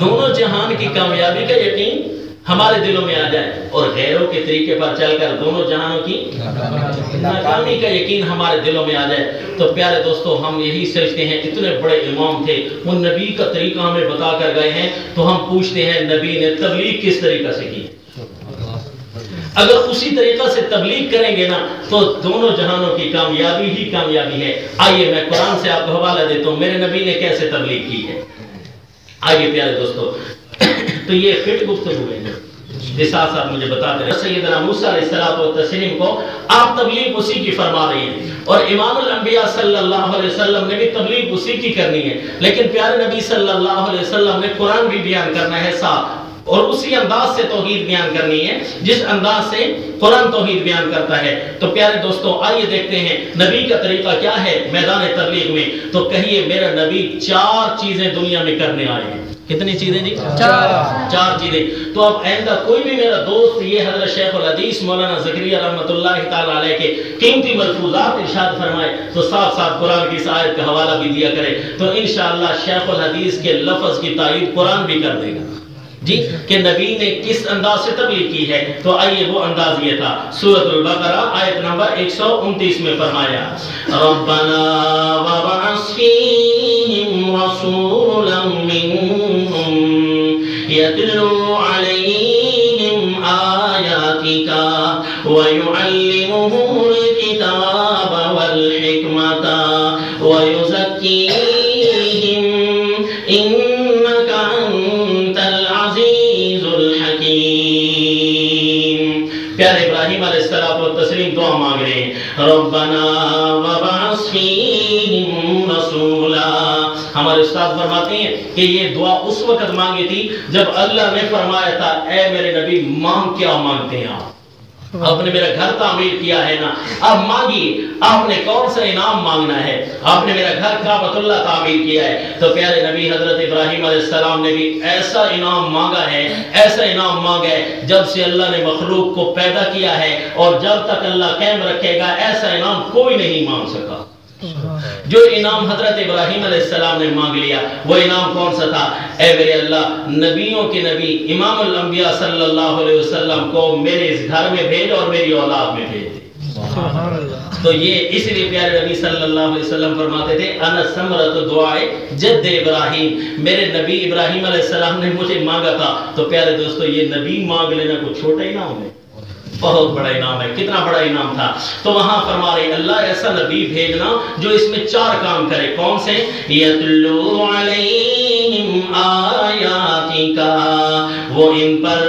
دونوں جہان کی کامیابی کا یقین ہمارے دلوں میں آ جائے اور غیروں کے طریقے پر چل کر دونوں جہانوں کی ناکامی کا یقین ہمارے دلوں میں آ جائے. تو پیارے دوستو ہم یہی سوچتے ہیں اتنے بڑے امام تھے وہ نبی کا طریقہ ہمیں بتا کر گئے ہیں تو ہم پوچھتے ہیں نبی نے تبلیغ کس طریقہ سے کی؟ اگر اسی طریقہ سے تبلیغ کریں گے نا تو دونوں جہانوں کی کامیابی ہی کامیابی ہے. آئیے میں قرآن سے آپ کو حوالہ دیتا ہوں میرے نبی نے کیسے تبلیغ کی ہے. آئیے پیارے دوستو تو یہ فٹ گفتگو ہے جس ساتھ مجھے بتا دیں سیدنا موسیٰ علیہ السلام و تسلیم کو آپ تبلیغ اسی کی فرما رہی ہیں اور امام الانبیاء صلی اللہ علیہ وسلم نے بھی تبلیغ اسی کی کرنی ہے. لیکن پیارے نبی صلی اللہ علیہ وسلم نے قرآن بھی بیان کرنا ہے ساتھ اور اسی انداز سے توحید بیان کرنی ہے جس انداز سے قرآن توحید بیان کرتا ہے. تو پیارے دوستو آئیے دیکھتے ہیں نبی کا طریقہ کیا ہے میدان تبلیغ میں. تو کہیے میرا نبی 4 چیزیں دنیا میں کرنے آئے ہیں. کتنی چیزیں جی؟ 4 چیزیں. تو اب آئندہ کوئی بھی میرا دوست یہ حضرت شیخ الحدیث مولانا زکریا رحمۃ اللہ تعالی علیہ کے قیمتی ملفوظات ارشاد فرمائے تو ساتھ ساتھ قرآن کی اس آیت کا حوالہ بھی دیا کرے تو انشاءاللہ شیخ الحدیث کے لفظ کی تائید قرآن بھی کر دے گا جی کہ نبی نے کس انداز سے تبلیغ کی ہے. تو آئیے وہ انداز یہ تھا. سورۃ البقرہ آیت نمبر 129 میں فرمایا ربنا وابعث فیہم رسولا منہم یتلو علیہم آیاتک ویعلمہم الکتاب والحکمت ویزکیہم انک انت العزیز الحکیم. پیارے ابراہیم علیہ السلام و تسلیم دعا مانگ رہے ہیں ربنا وابعث فیہم رسولا. ہمارے استاد فرماتے ہیں کہ یہ دعا اس وقت مانگی تھی جب اللہ نے فرمایا تھا اے میرے نبی مانگ کیا مانگتے ہیں آپ نے میرا گھر تعمیر کیا ہے نا اب مانگیے آپ نے کون سا انعام مانگنا ہے. آپ نے میرا گھر کعبۃ اللہ تعمیر کیا ہے تو پیارے نبی حضرت ابراہیم علیہ السلام نے بھی ایسا انعام مانگا ہے ایسا انعام مانگا ہے جب سے اللہ نے مخلوق کو پیدا کیا ہے اور جب تک اللہ قائم رکھے گا ایسا انعام کوئی نہیں مانگ سکا. جو انعام حضرت ابراہیم علیہ السلام نے مانگ لیا وہ انعام کون سا تھا؟ اے میرے اللہ نبیوں کے نبی امام الانبیاء صلی اللہ علیہ وسلم کو میرے اس گھر میں بھیج اور میری اولاد میں بھیج دے. تو یہ اس لیے پیارے نبی صلی اللہ علیہ وسلم فرماتے تھے انا ثمرۃ دعائے جد ابراہیم میرے نبی ابراہیم علیہ السلام نے مجھے مانگا تھا. تو پیارے دوستو یہ نبی مانگ لینا کوئی چھوٹا انعام ہے بہت بڑا انعام ہے. کتنا بڑا انعام تھا تو وہاں فرما رہے اللہ ایسا نبی بھیجنا جو اس میں 4 کام کرے. کون سے؟ یتلو علیہم آیاتک وہ ان پر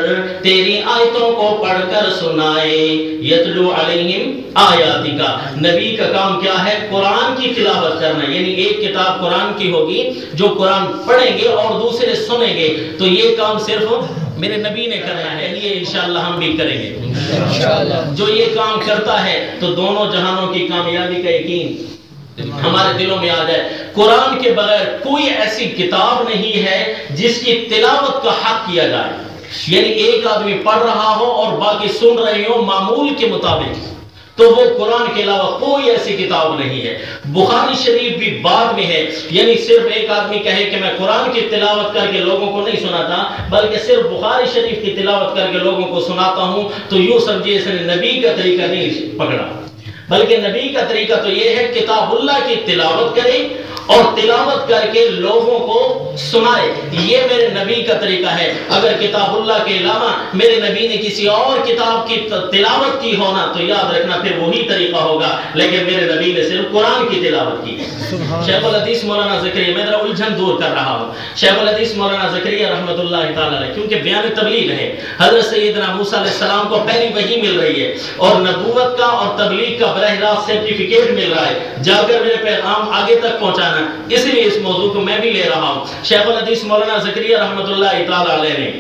تیری آیتوں کو پڑھ کر سنائے. یتلو علیہم آیاتک نبی کا کام کیا ہے؟ قرآن کی تلاوت کرنا. یعنی ایک کتاب قرآن کی ہوگی جو قرآن پڑھیں گے اور دوسرے سنیں گے تو یہ کام صرف میرے نبی نے کرنا ہے. یہ انشاءاللہ ہم بھی کریں گے جو یہ کام کرتا ہے تو دونوں جہانوں کی کامیابی کا یقین ہمارے دلوں میں آ جائے. قرآن کے بغیر کوئی ایسی کتاب نہیں ہے جس کی تلاوت کا حق کیا جائے. یعنی ایک آدمی پڑھ رہا ہو اور باقی سن رہے ہو معمول کے مطابق تو وہ قرآن کے علاوہ کوئی ایسی کتاب نہیں ہے. بخاری شریف بھی بعد میں ہے. یعنی صرف ایک آدمی کہے کہ میں قرآن کی تلاوت کر کے لوگوں کو نہیں سناتا بلکہ صرف بخاری شریف کی تلاوت کر کے لوگوں کو سناتا ہوں تو یوں سمجھیے اس نے نبی کا طریقہ نہیں پکڑا بلکہ نبی کا طریقہ تو یہ ہے کتاب اللہ کی تلاوت کرے اور تلاوت کر کے لوگوں کو سنائے. یہ میرے نبی کا طریقہ ہے. اگر کتاب اللہ کے علاوہ میرے نبی نے کسی اور کتاب کی تلاوت کی ہونا تو یاد رکھنا پھر وہی طریقہ ہوگا لیکن میرے نبی نے صرف قرآن کی تلاوت کی. شیخ الحدیث مولانا زکریا میں ذرا الجھن دور کر رہا ہوں. شیخ الحدیث مولانا زکریا رحمۃ اللہ تعالی علیہ کیونکہ بیان تبلیغ ہے حضرت سیدنا موسیٰ علیہ السلام کو پہلی وحی مل رہی ہے اور نبوت کا اور تبلیغ کا براہ راست سرٹیفکیٹ مل رہا ہے جا کر میرے پیغام آگے تک پہنچانا. اس لیے اس موضوع کو میں بھی لے رہا ہوں. شیخ الحدیث مولانا زکریا رحمۃ اللہ تعالی علیہ نے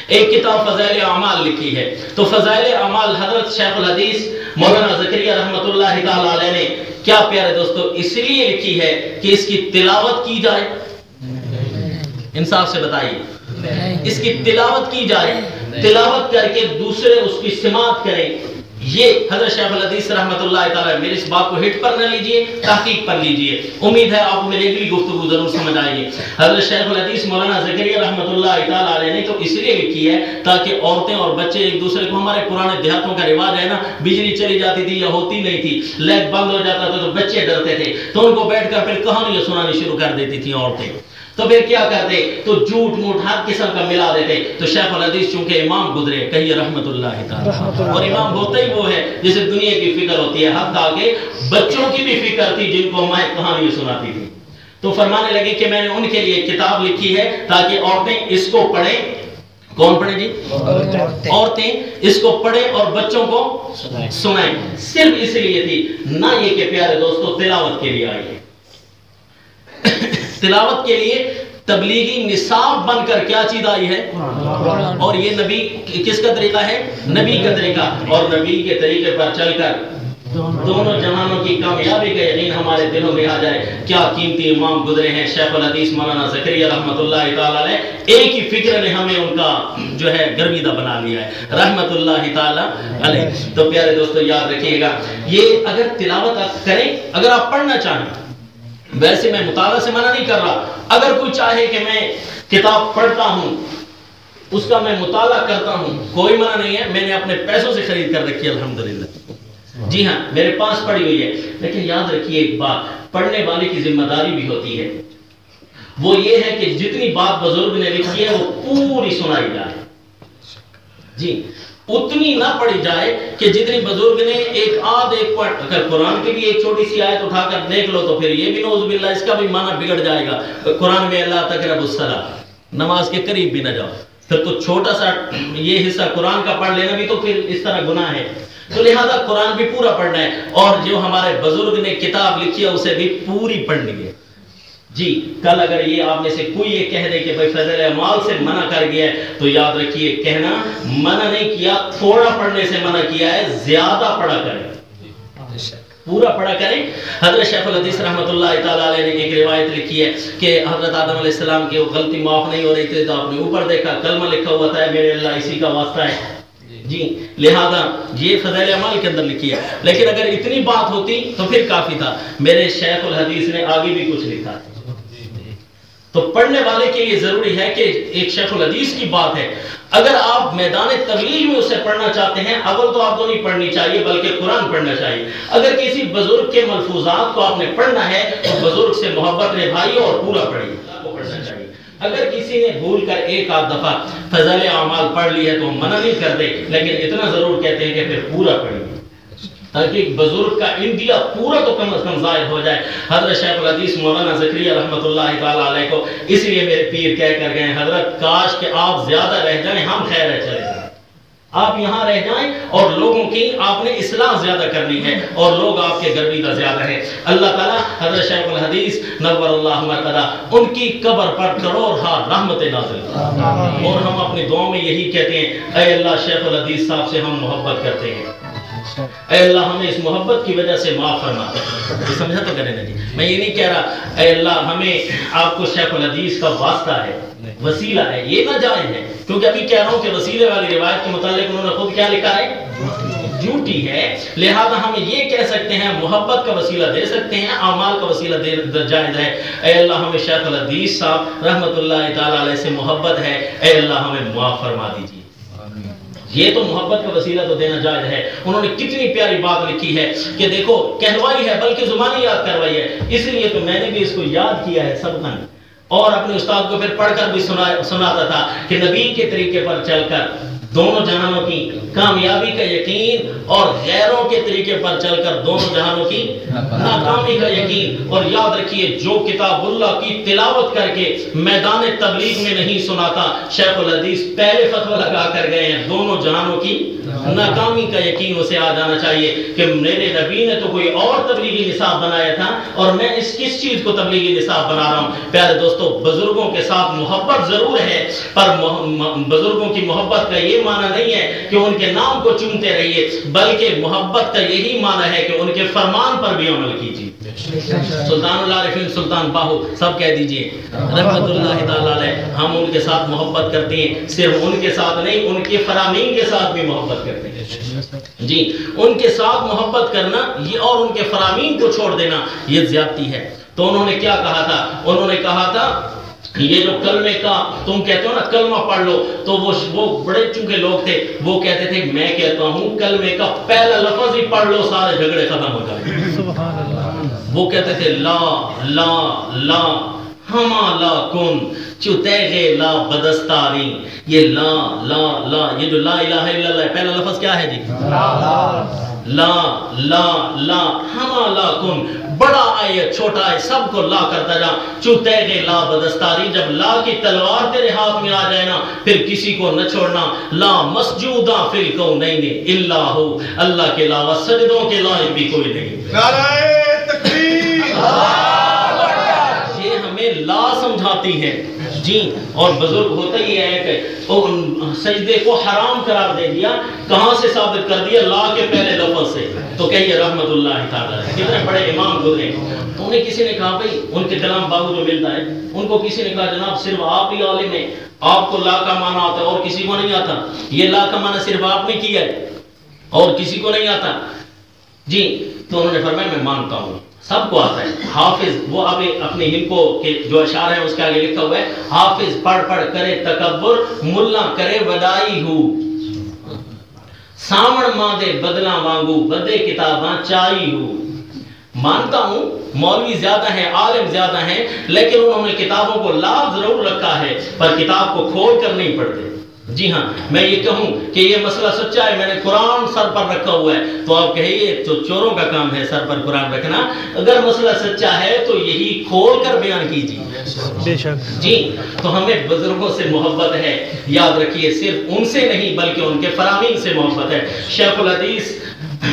ایک کتاب فضائل اعمال لکھی ہے. تو فضائل اعمال حضرت شیخ الحدیث مولانا زکریا رحمۃ اللہ تعالی علیہ نے کیا پیارے دوستو اس لیے لکھی ہے کہ اس کی تلاوت کی جائے. انصاف سے بتائیے اس کی تلاوت کی جائے تلاوت کر کے دوسرے اس کی سماعت کریں یہ حضرت شیخ الحدیث رحمۃ اللہ تعالی میری اس بات کو ہٹ پر نہ لیجئے، تحقیق پر لیجئے، امید ہے آپ کو میری اگلی گفتگو ضرور سمجھ آئے گی۔ حضرت شیخ الحدیث مولانا زکریا رحمۃ اللہ تعالی علیہ نے تو اس لیے لکھی ہے تاکہ عورتیں اور بچے ایک دوسرے کو، ہمارے پرانے دیہاتوں کا رواج ہے نا، بجلی چلی جاتی تھی یا ہوتی نہیں تھی، لیٹ بند ہو جاتا تھا تو بچے ڈرتے تھے، تو ان کو بیٹھ کر پھر کہانیاں سنانی شروع کر دیتی تھیں عورتیں، تو پھر کیا کرتے، تو جھوٹ موٹ ہر قسم کا ملا دیتے۔ تو شیخ الحدیث چونکہ امام گزرے، کہیے رحمت اللہ تعالی، اور امام ہوتا ہی وہ ہے جسے دنیا کی فکر ہوتی ہے، حتیٰ کہ بچوں کی بھی فکر تھی جن کو ماں کہانی سناتی تھی۔ تو فرمانے لگے کہ میں نے ان کے لیے کتاب لکھی ہے تاکہ عورتیں اس کو پڑھیں۔ کون پڑھیں جی؟ عورتیں اس کو پڑھیں اور بچوں کو سنائیں۔ صرف اس لیے تھی، نہ یہ کہ پیارے دوستو تلاوت کے لیے آئی ہے، تلاوت کے لیے تبلیغی نصاب بن کر کیا چیز آئی ہے؟ اور یہ نبی کس کا طریقہ ہے؟ نبی کا طریقہ، اور نبی کے طریقے پر چل کر دونوں جہانوں کی کامیابی کا یقین ہمارے دلوں میں آ جائے۔ کیا قیمتی امام گزرے ہیں، شیخ الحدیث مولانا زکریا رحمۃ اللہ تعالی علیہ، ایک ہی فکر نے ہمیں ان کا جو ہے گرویدہ بنا لیا ہے، رحمۃ اللہ تعالی علیہ۔ تو پیارے دوستو یاد رکھیے گا، یہ اگر تلاوت آپ کریں، اگر آپ پڑھنا چاہیں، ویسے میں مطالعہ سے منع نہیں کر رہا، اگر کوئی چاہے کہ میں کتاب پڑھتا ہوں، اس کا میں مطالعہ کرتا ہوں، کوئی منع نہیں ہے، میں نے اپنے پیسوں سے خرید کر رکھی ہے الحمدللہ، جی ہاں میرے پاس پڑھی ہوئی ہے۔ لیکن یاد رکھیے ایک بات، پڑھنے والے کی ذمہ داری بھی ہوتی ہے، وہ یہ ہے کہ جتنی بات بزرگ نے لکھی ہے وہ پوری سنائی جائے، جی اتنی نہ پڑھی جائے کہ جتنی بزرگ نے ایک پوائنٹ، اگر قرآن کی بھی ایک چھوٹی سی آیت اٹھا کر دیکھ لو تو پھر یہ بھی نعوذ باللہ اس کا بھی معنی بگڑ جائے گا۔ قرآن میں اللہ تقربوا الصلاۃ، نماز کے قریب بھی نہ جاؤ، پھر تو چھوٹا سا یہ حصہ قرآن کا پڑھ لینا بھی تو پھر اس طرح گناہ ہے، تو لہذا قرآن بھی پورا پڑھنا ہے، اور جو ہمارے بزرگ نے کتاب لکھی ہے اسے بھی پوری پڑھنی ہے۔ جی کل اگر یہ آپ میں سے کوئی یہ کہہ دے کہ بھائی فضل اعمال سے منع کر گیا ہے، تو یاد رکھیے کہنا منع نہیں کیا، تھوڑا پڑھنے سے منع کیا ہے، زیادہ پڑھا کریں، پورا پڑھا کریں۔ حضرت شیخ الحدیث رحمۃ اللہ تعالی علیہ نے ایک روایت لکھی ہے کہ حضرت آدم علیہ السلام کی وہ غلطی معاف نہیں ہو رہی تھی، تو آپ نے اوپر دیکھا کلمہ لکھا ہوا تھا، میرے اللہ اسی کا واسطہ ہے، جی لہذا یہ فضائل اعمال کے اندر لکھی ہے۔ لیکن اگر اتنی بات ہوتی تو پھر کافی تھا، میرے شیخ الحدیث نے آگے بھی کچھ لکھا ہے۔ تو پڑھنے والے کے لیے ضروری ہے کہ ایک شیخ الحدیث کی بات ہے، اگر آپ میدان تبلیغ میں اسے پڑھنا چاہتے ہیں، اول تو آپ کو نہیں پڑھنی چاہیے بلکہ قرآن پڑھنا چاہیے۔ اگر کسی بزرگ کے ملفوظات کو آپ نے پڑھنا ہے تو بزرگ سے محبت نبھائیے اور پورا پڑھیے، آپ کو پڑھنا چاہیے۔ اگر کسی نے بھول کر ایک آدھ دفعہ فضائل اعمال پڑھ لی ہے تو منع نہیں کرتے، لیکن اتنا ضرور کہتے ہیں کہ پھر پورا پڑھیے، تاکہ ایک بزرگ کا انڈیا پورا تو کم از کم ظاہر ہو جائے۔ حضرت شیخ الحدیث مولانا زکریا رحمۃ اللہ تعالی علیہ کو اس لیے میرے پیر کہہ کر گئے، حضرت کاش کہ آپ زیادہ رہ جائیں، ہم خیر ہے چلے جائیں، آپ یہاں رہ جائیں اور لوگوں کی آپ نے اصلاح زیادہ کرنی ہے اور لوگ آپ کے گرویدہ زیادہ ہیں۔ اللہ تعالیٰ حضرت شیخ الحدیث نور اللہ مرقدہ ان کی قبر پر کروڑ رحمت نازل کریں، اور ہم اپنی دعاؤں میں یہی کہتے ہیں، اے اللہ شیخ الحدیث صاحب سے ہم محبت کرتے ہیں، اے اللہ ہمیں اس محبت کی وجہ سے معاف فرما۔ یہ سمجھا تو کریں نا جی، میں یہ نہیں کہہ رہا اے اللہ ہمیں آپ کو شیخ الحدیث کا واسطہ ہے، وسیلہ ہے، یہ ناجائز ہے، کیونکہ ابھی کہہ رہا ہوں کہ وسیلے والی روایت کے متعلق انہوں نے خود کیا لکھا ہے، جھوٹی ہے، لہذا ہم یہ کہہ سکتے ہیں محبت کا وسیلہ دے سکتے ہیں، اعمال کا وسیلہ جائز ہے۔ اے اللہ ہمیں شیخ الحدیث صاحب رحمۃ اللہ تعالی علیہ سے محبت ہے، اے اللہ ہمیں معاف فرما دیجیے۔ یہ تو محبت کا وسیلہ تو دینا جائز ہے۔ انہوں نے کتنی پیاری بات لکھی ہے کہ دیکھو کہلوائی ہے بلکہ زبانی یاد کروائی ہے، اس لیے تو میں نے بھی اس کو یاد کیا ہے سبقاً، اور اپنے استاد کو پھر پڑھ کر بھی سناتا تھا کہ نبی کے طریقے پر چل کر دونوں جہانوں کی کامیابی کا یقین اور غیروں کے طریقے پر چل کر دونوں جہانوں کی ناکامی کا یقین۔ اور یاد رکھیے جو کتاب اللہ کی تلاوت کر کے میدان تبلیغ میں نہیں سناتا، شیخ الحدیث پہلے فتویٰ لگا کر گئے ہیں، دونوں جہانوں کی ناکامی کا یقین اسے آ جانا چاہیے کہ میرے نبی نے تو کوئی اور تبلیغی نصاب بنایا تھا اور میں اس کس چیز کو تبلیغی نصاب بنا رہا ہوں۔ پیارے دوستو بزرگوں کے ساتھ محبت ضرور ہے، پر بزرگوں کی محبت کا یہ معنی نہیں ہے کہ ان کے نام کو چومتے رہیے، بلکہ محبت کا یہی معنی ہے کہ ان کے فرمان پر بھی عمل کیجیے۔ سلطان العارفین سلطان باہو سب کہہ دیجئے رحمت اللہ تعالی علیہ، ہم ان کے ساتھ محبت کرتے ہیں، صرف ان کے ساتھ نہیں ان کے فرامین کے ساتھ بھی محبت محبت کرتے ہیں جی، ان کے ساتھ محبت کرنا یہ اور ان کے فرامین کو چھوڑ دینا یہ زیادتی ہے۔ تو انہوں نے کیا کہا تھا؟ انہوں نے کہا تھا یہ جو کلمے کا تم کہتے ہو نا کلمہ پڑھ لو، تو وہ بڑے چونکہ لوگ تھے وہ کہتے تھے میں کہتا ہوں کلمے کا پہلا لفظ ہی پڑھ لو سارے جھگڑے ختم ہو جائیں۔ سبحان اللہ۔ وہ کہتے تھے لا لا لا ہما لا کن چتیغے لا بدستاری، یہ لا لا لا، یہ جو لا الہ الا اللہ پہلا لفظ کیا ہے جی؟ لا لا لا ہما لا کن، بڑا آئے چھوٹا آئے سب کو لا کرتا جا، چتیغے لا بدستاری، جب لا کی تلوار تیرے ہاتھ میں آ جائے نا پھر کسی کو نہ چھوڑنا، لا مسجودہ فی الکونین الا ہو، اللہ کے علاوہ سجدوں کے لائق بھی کوئی نہیں۔ نعرہ تکبیر، یہ ہمیں لا سمجھاتی ہے جی، اور بزرگ ہوتا ہی ہے کہ سجدے کو حرام قرار دے دیا، کہاں سے ثابت کر دیا؟ لا کے پہلے لفظ سے، تو کہیے رحمت اللہ تعالیٰ، کتنے بڑے امام گزرے۔ تو انہیں کسی نے کہا بھائی ان کے کلام باغ جو ملتا ہے، ان کو کسی نے کہا جناب صرف آپ ہی عالم ہیں، آپ کو لا کا معنی آتا ہے اور کسی کو نہیں آتا، یہ لا کا معنی صرف آپ نے کیا ہے اور کسی کو نہیں آتا جی۔ تو انہوں نے فرمایا میں مانتا ہوں سب کو آتا ہے۔ حافظ وہ اب اپنے ہندکو کے جو اشعار ہیں اس کے آگے لکھا ہوا ہے، حافظ پڑھ پڑھ کرے تکبر، ملا کرے ودائی ہو، سامن ماں دے بدلا وانگو، بدے کتاباں چائی ہو۔ مانتا ہوں مولوی زیادہ ہیں، عالم زیادہ ہیں، لیکن انہوں نے کتابوں کو لا ضرور رکھا ہے پر کتاب کو کھول کر نہیں پڑھتے۔ جی ہاں، میں یہ کہوں کہ یہ مسئلہ سچا ہے، میں نے قرآن سر پر رکھا ہوا ہے، تو آپ کہیے تو چوروں کا کام ہے سر پر قرآن رکھنا، اگر مسئلہ سچا ہے تو یہی کھول کر بیان کیجیے۔ بے شک جی، تو ہمیں بزرگوں سے محبت ہے، یاد رکھیے صرف ان سے نہیں بلکہ ان کے فرامین سے محبت ہے۔ شیخ الحدیث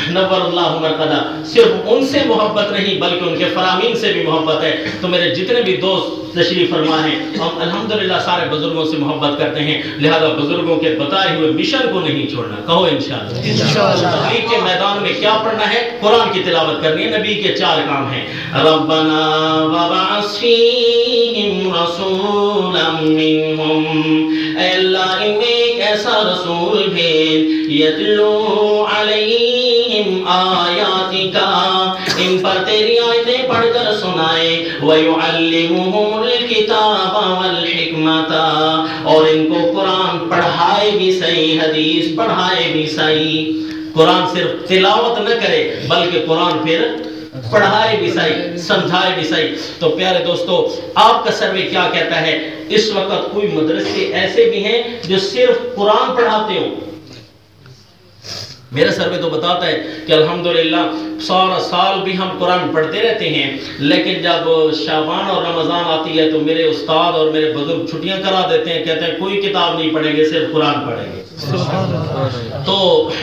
نور اللہ مرقدہ، صرف ان سے محبت نہیں بلکہ ان کے فرامین سے بھی محبت ہے۔ تو میرے جتنے بھی دوست تشریف فرما ہیں، ہم الحمدللہ سارے بزرگوں سے محبت کرتے ہیں، لہذا بزرگوں کے بتائے ہوئے مشن کو نہیں چھوڑنا۔ کہو انشاءاللہ۔ تبلیغ کے میدان میں کیا پڑھنا ہے؟ قرآن کی تلاوت کرنی ہے۔ نبی کے 4 کام ہیں، ربنا وبعث فیہم رسولا منہم، اے اللہ ان میں ایک ایسا رسول بھیج، یتلو علیہم آیاتکا، ان پر تیری آیتیں پڑھ کر سنائے، وَيُعَلِّمُهُمُ الْكِتَابَ وَالْحِکْمَةَ، اور ان کو قرآن پڑھائے بھی صحیح، حدیث پڑھائے بھی صحیح۔ قرآن صرف تلاوت نہ کرے بلکہ قرآن پھر پڑھائے بھی صحیح، سمجھائے بھی صحیح۔ تو پیارے دوستو، آپ کا سروے کیا کہتا ہے؟ اس وقت کوئی مدرسے ایسے بھی ہیں جو صرف قرآن پڑھاتے ہوں؟ میرا سروے تو بتاتا ہے کہ الحمدللہ سارا سال بھی ہم قرآن پڑھتے رہتے ہیں، لیکن جب شعبان اور رمضان آتی ہے تو میرے استاد اور میرے بزرگ چھٹیاں کرا دیتے ہیں، کہتے ہیں کوئی کتاب نہیں پڑھیں گے، صرف قرآن پڑھیں گے۔ تو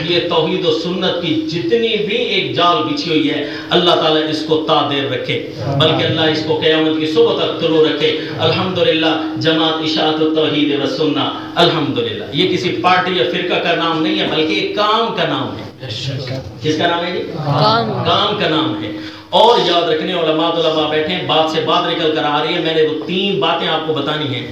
یہ توحید و سنت کی جتنی بھی ایک جال بچھی ہوئی ہے، اللہ تعالیٰ اس کو تا دیر رکھے، بلکہ اللہ اس کو قیامت کی صبح تک طلوع رکھے۔ الحمدللہ جماعت اشاعت التوحید و سنہ، الحمدللہ یہ کسی پارٹی یا فرقہ کا نام نہیں ہے بلکہ ایک کام کا نام ہے۔ کس کا نام ہے جی؟ کام کا نام ہے۔ اور یاد رکھنے علماء بیٹھے ہیں، بات سے بات نکل کر آ رہی ہے، میں نے وہ 3 باتیں آپ کو بتانی ہیں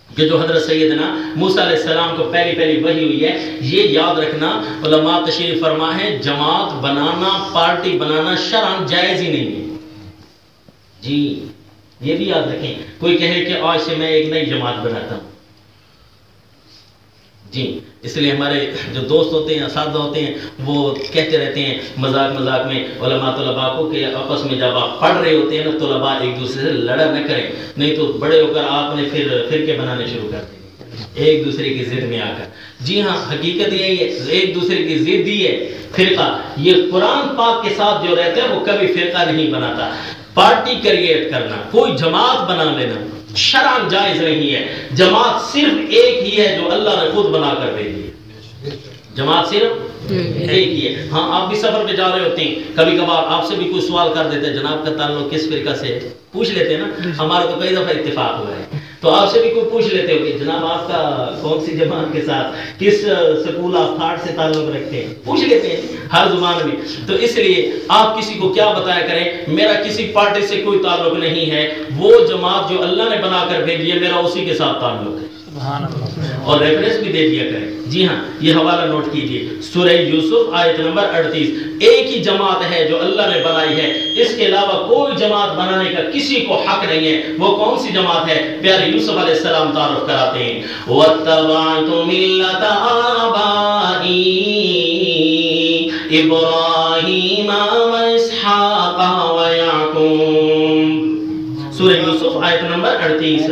کہ جو حضرت سیدنا موسیٰ علیہ السلام کو پہلی وحی ہوئی ہے، یہ یاد رکھنا۔ علماء تشریف فرما ہے جماعت بنانا، پارٹی بنانا شرعاً جائز ہی نہیں ہے جی، یہ بھی یاد رکھیں۔ کوئی کہے کہ آج سے میں ایک نئی جماعت بناتا ہوں جی، اس لیے ہمارے جو دوست ہوتے ہیں، اساتذہ ہوتے ہیں، وہ کہتے رہتے ہیں مذاق میں علماء طلباء کو کہ آپس میں جب آپ پڑھ رہے ہوتے ہیں نا طلباء ایک دوسرے سے لڑا نہ کریں، نہیں تو بڑے ہو کر آپ نے پھر فرقے بنانے شروع کر دیں ایک دوسرے کی ضد میں آ کر۔ جی ہاں، حقیقت یہی ہے، ایک دوسرے کی ضد ہی ہے فرقہ۔ یہ قرآن پاک کے ساتھ جو رہتا ہے وہ کبھی فرقہ نہیں بناتا۔ پارٹی کریٹ کرنا، کوئی جماعت بنا لینا شرعاً جائز نہیں ہے۔ جماعت صرف ایک ہی ہے جو اللہ نے خود بنا کر دے دی ہے، جماعت صرف ایک ہی ہے۔ ہاں، آپ بھی سفر پہ جا رہے ہوتے ہیں، کبھی کبھار آپ سے بھی کوئی سوال کر دیتے ہیں جناب کا تعلق کس فرقہ سے ہے، پوچھ لیتے ہیں نا، ہمارا تو کئی دفعہ اتفاق ہوا ہے، تو آپ سے بھی کوئی پوچھ لیتے ہو کہ جناب آپ کا کون سی جماعت کے ساتھ، کس سکول آف تھاٹ سے تعلق رکھتے ہیں، پوچھ لیتے ہیں ہر زبان میں۔ تو اس لیے آپ کسی کو کیا بتایا کریں، میرا کسی پارٹی سے کوئی تعلق نہیں ہے، وہ جماعت جو اللہ نے بنا کر بھیجی ہے میرا اسی کے ساتھ تعلق ہے۔ اور ریفرنس بھی دے دیا کریں. جی ہاں یہ حوالہ نوٹ کیجئے, سورہ یوسف آیت نمبر 38. ایک ہی جماعت ہے جو اللہ نے بنائی ہے, اس کے علاوہ کوئی جماعت بنانے کا کسی کو حق نہیں ہے. وہ کون سی جماعت ہے؟ پیارے یوسف علیہ السلام تعارف کراتے ہیں. وَاتَّبَعْتُ مِلَّةَ آبَائِي إِبْرَاهِيمَ وَإِسْحَاقَ وَيَعْقُوبَ. سورہ یوسف آیت نمبر 38.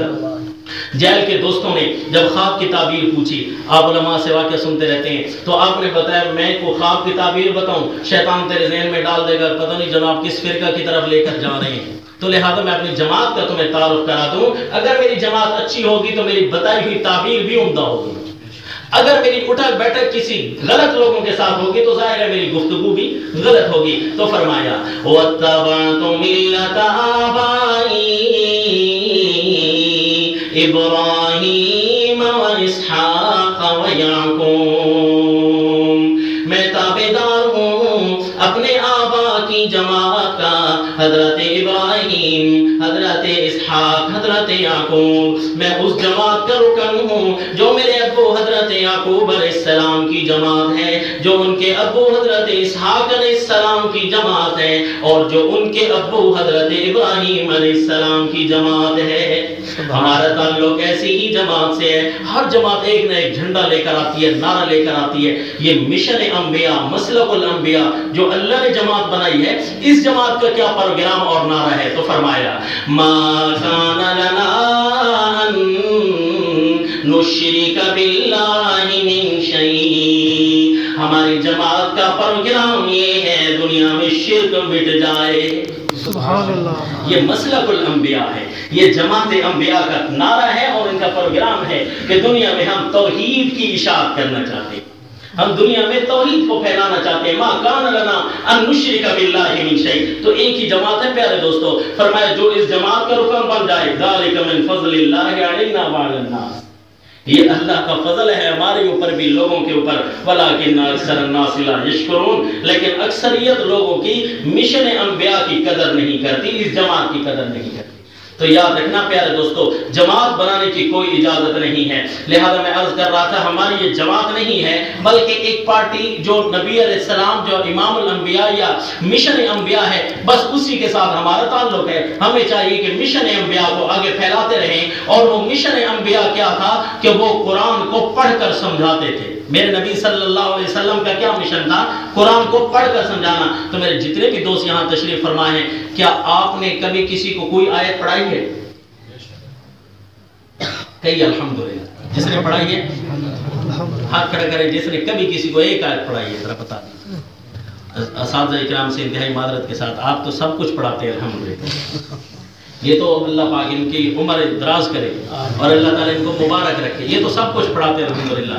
جیل کے دوستوں نے جب خواب کی تعبیر پوچھی, آپ علماء سے واقعہ سنتے رہتے ہیں, تو آپ نے بتایا میں کو خواب کی تعبیر بتاؤں, شیطان تیرے ذہن میں ڈال دے گا پتہ نہیں جناب کس فرقہ کی طرف لے کر جا رہے ہیں. تو لہذا میں اپنی جماعت کا تمہیں تعارف کرا دوں. اگر میری جماعت اچھی ہوگی تو میری بتائی ہوئی تعبیر بھی عمدہ ہوگی. اگر میری اٹھک بیٹھک کسی غلط لوگوں کے ساتھ ہوگی تو ظاہر ہے میری گفتگو بھی غلط ہوگی. تو فرمایا وَاتَّبَعْتُ مِلَّةَ آبَائِي ابراہیم و اسحاق و یعقوب. میں تابعدار ہوں اپنے آبا کی جماعت کا, حضرت ابراہیم, حضرت اسحاق, حضرت یعقوب. میں اس جماعت کا رکن ہوں جو میرے ابو حضرت یعقوب علیہ السلام کی جماعت ہے, جو ان کے ابو حضرت اسحاق علیہ السلام کی جماعت ہے, اور جو ان کے ابو حضرت ابراہیم علیہ السلام کی جماعت ہے. ہمارا تعلق ایسی ہی جماعت سے ہے. ہر جماعت ایک نہ ایک جھنڈا لے کر آتی ہے, نعرہ لے کر آتی ہے. یہ مشن انبیاء, مسلک الانبیاء جو اللہ نے جماعت بنائی ہے, اس جماعت کا کیا پروگرام اور نعرہ ہے؟ تو فرمایا ما کان لنا ان نشرک باللہ من شیء. ہماری جماعت کا پروگرام یہ ہے دنیا میں شرک مٹ جائے. سبحان اللہ. یہ مسلک الانبیاء ہے, یہ جماعت انبیاء کا نعرہ ہے اور ان کا پروگرام ہے کہ دنیا میں ہم توحید کی اشاعت کرنا چاہتے ہیں, ہم دنیا میں توحید کو پھیلانا چاہتے ہیں. ما کان لنا ان نشرک باللہ من شیء. تو ایک ہی جماعت ہے پیارے دوستو. فرمایا جو اس جماعت کا رکن بن جائے, ذالک من فضل اللہ علینا وعلی الناس. یہ اللہ کا فضل ہے ہمارے اوپر بھی, لوگوں کے اوپر. ولیکن اکثر الناس لا یشکرون. لیکن اکثریت لوگوں کی مشن انبیاء کی قدر نہیں کرتی, اس جماعت کی قدر نہیں کرتی. تو یاد رکھنا پیارے دوستو, جماعت بنانے کی کوئی اجازت نہیں ہے. لہذا میں عرض کر رہا تھا ہماری یہ جماعت نہیں ہے بلکہ ایک پارٹی جو نبی علیہ السلام, جو امام الانبیاء یا مشن انبیاء ہے, بس اسی کے ساتھ ہمارا تعلق ہے. ہمیں چاہیے کہ مشن انبیاء کو آگے پھیلاتے رہیں. اور وہ مشن انبیاء کیا تھا کہ وہ قرآن کو پڑھ کر سمجھاتے تھے. میرے نبی صلی اللہ علیہ وسلم کا کیا مشن تھا؟ قرآن کو پڑھ کر سمجھانا. تو میرے جتنے بھی دوست یہاں تشریف فرمائے ہیں, کیا آپ نے کبھی کسی کو کوئی آیت پڑھائی ہے؟ کہیے الحمدللہ. جس نے پڑھائی ہے ہاتھ کھڑا کرے. جس نے کبھی کسی کو ایک آیت پڑھائی ہے ذرا بتا دیں. اساتذہ اکرام سے انتہائی معذرت کے ساتھ, آپ تو سب کچھ پڑھاتے ہیں الحمدللہ. یہ تو اللہ پاک ان کی عمر دراز کرے اور اللہ تعالیٰ ان کو مبارک رکھے. یہ تو سب کچھ پڑھاتے ہیں الحمدللہ.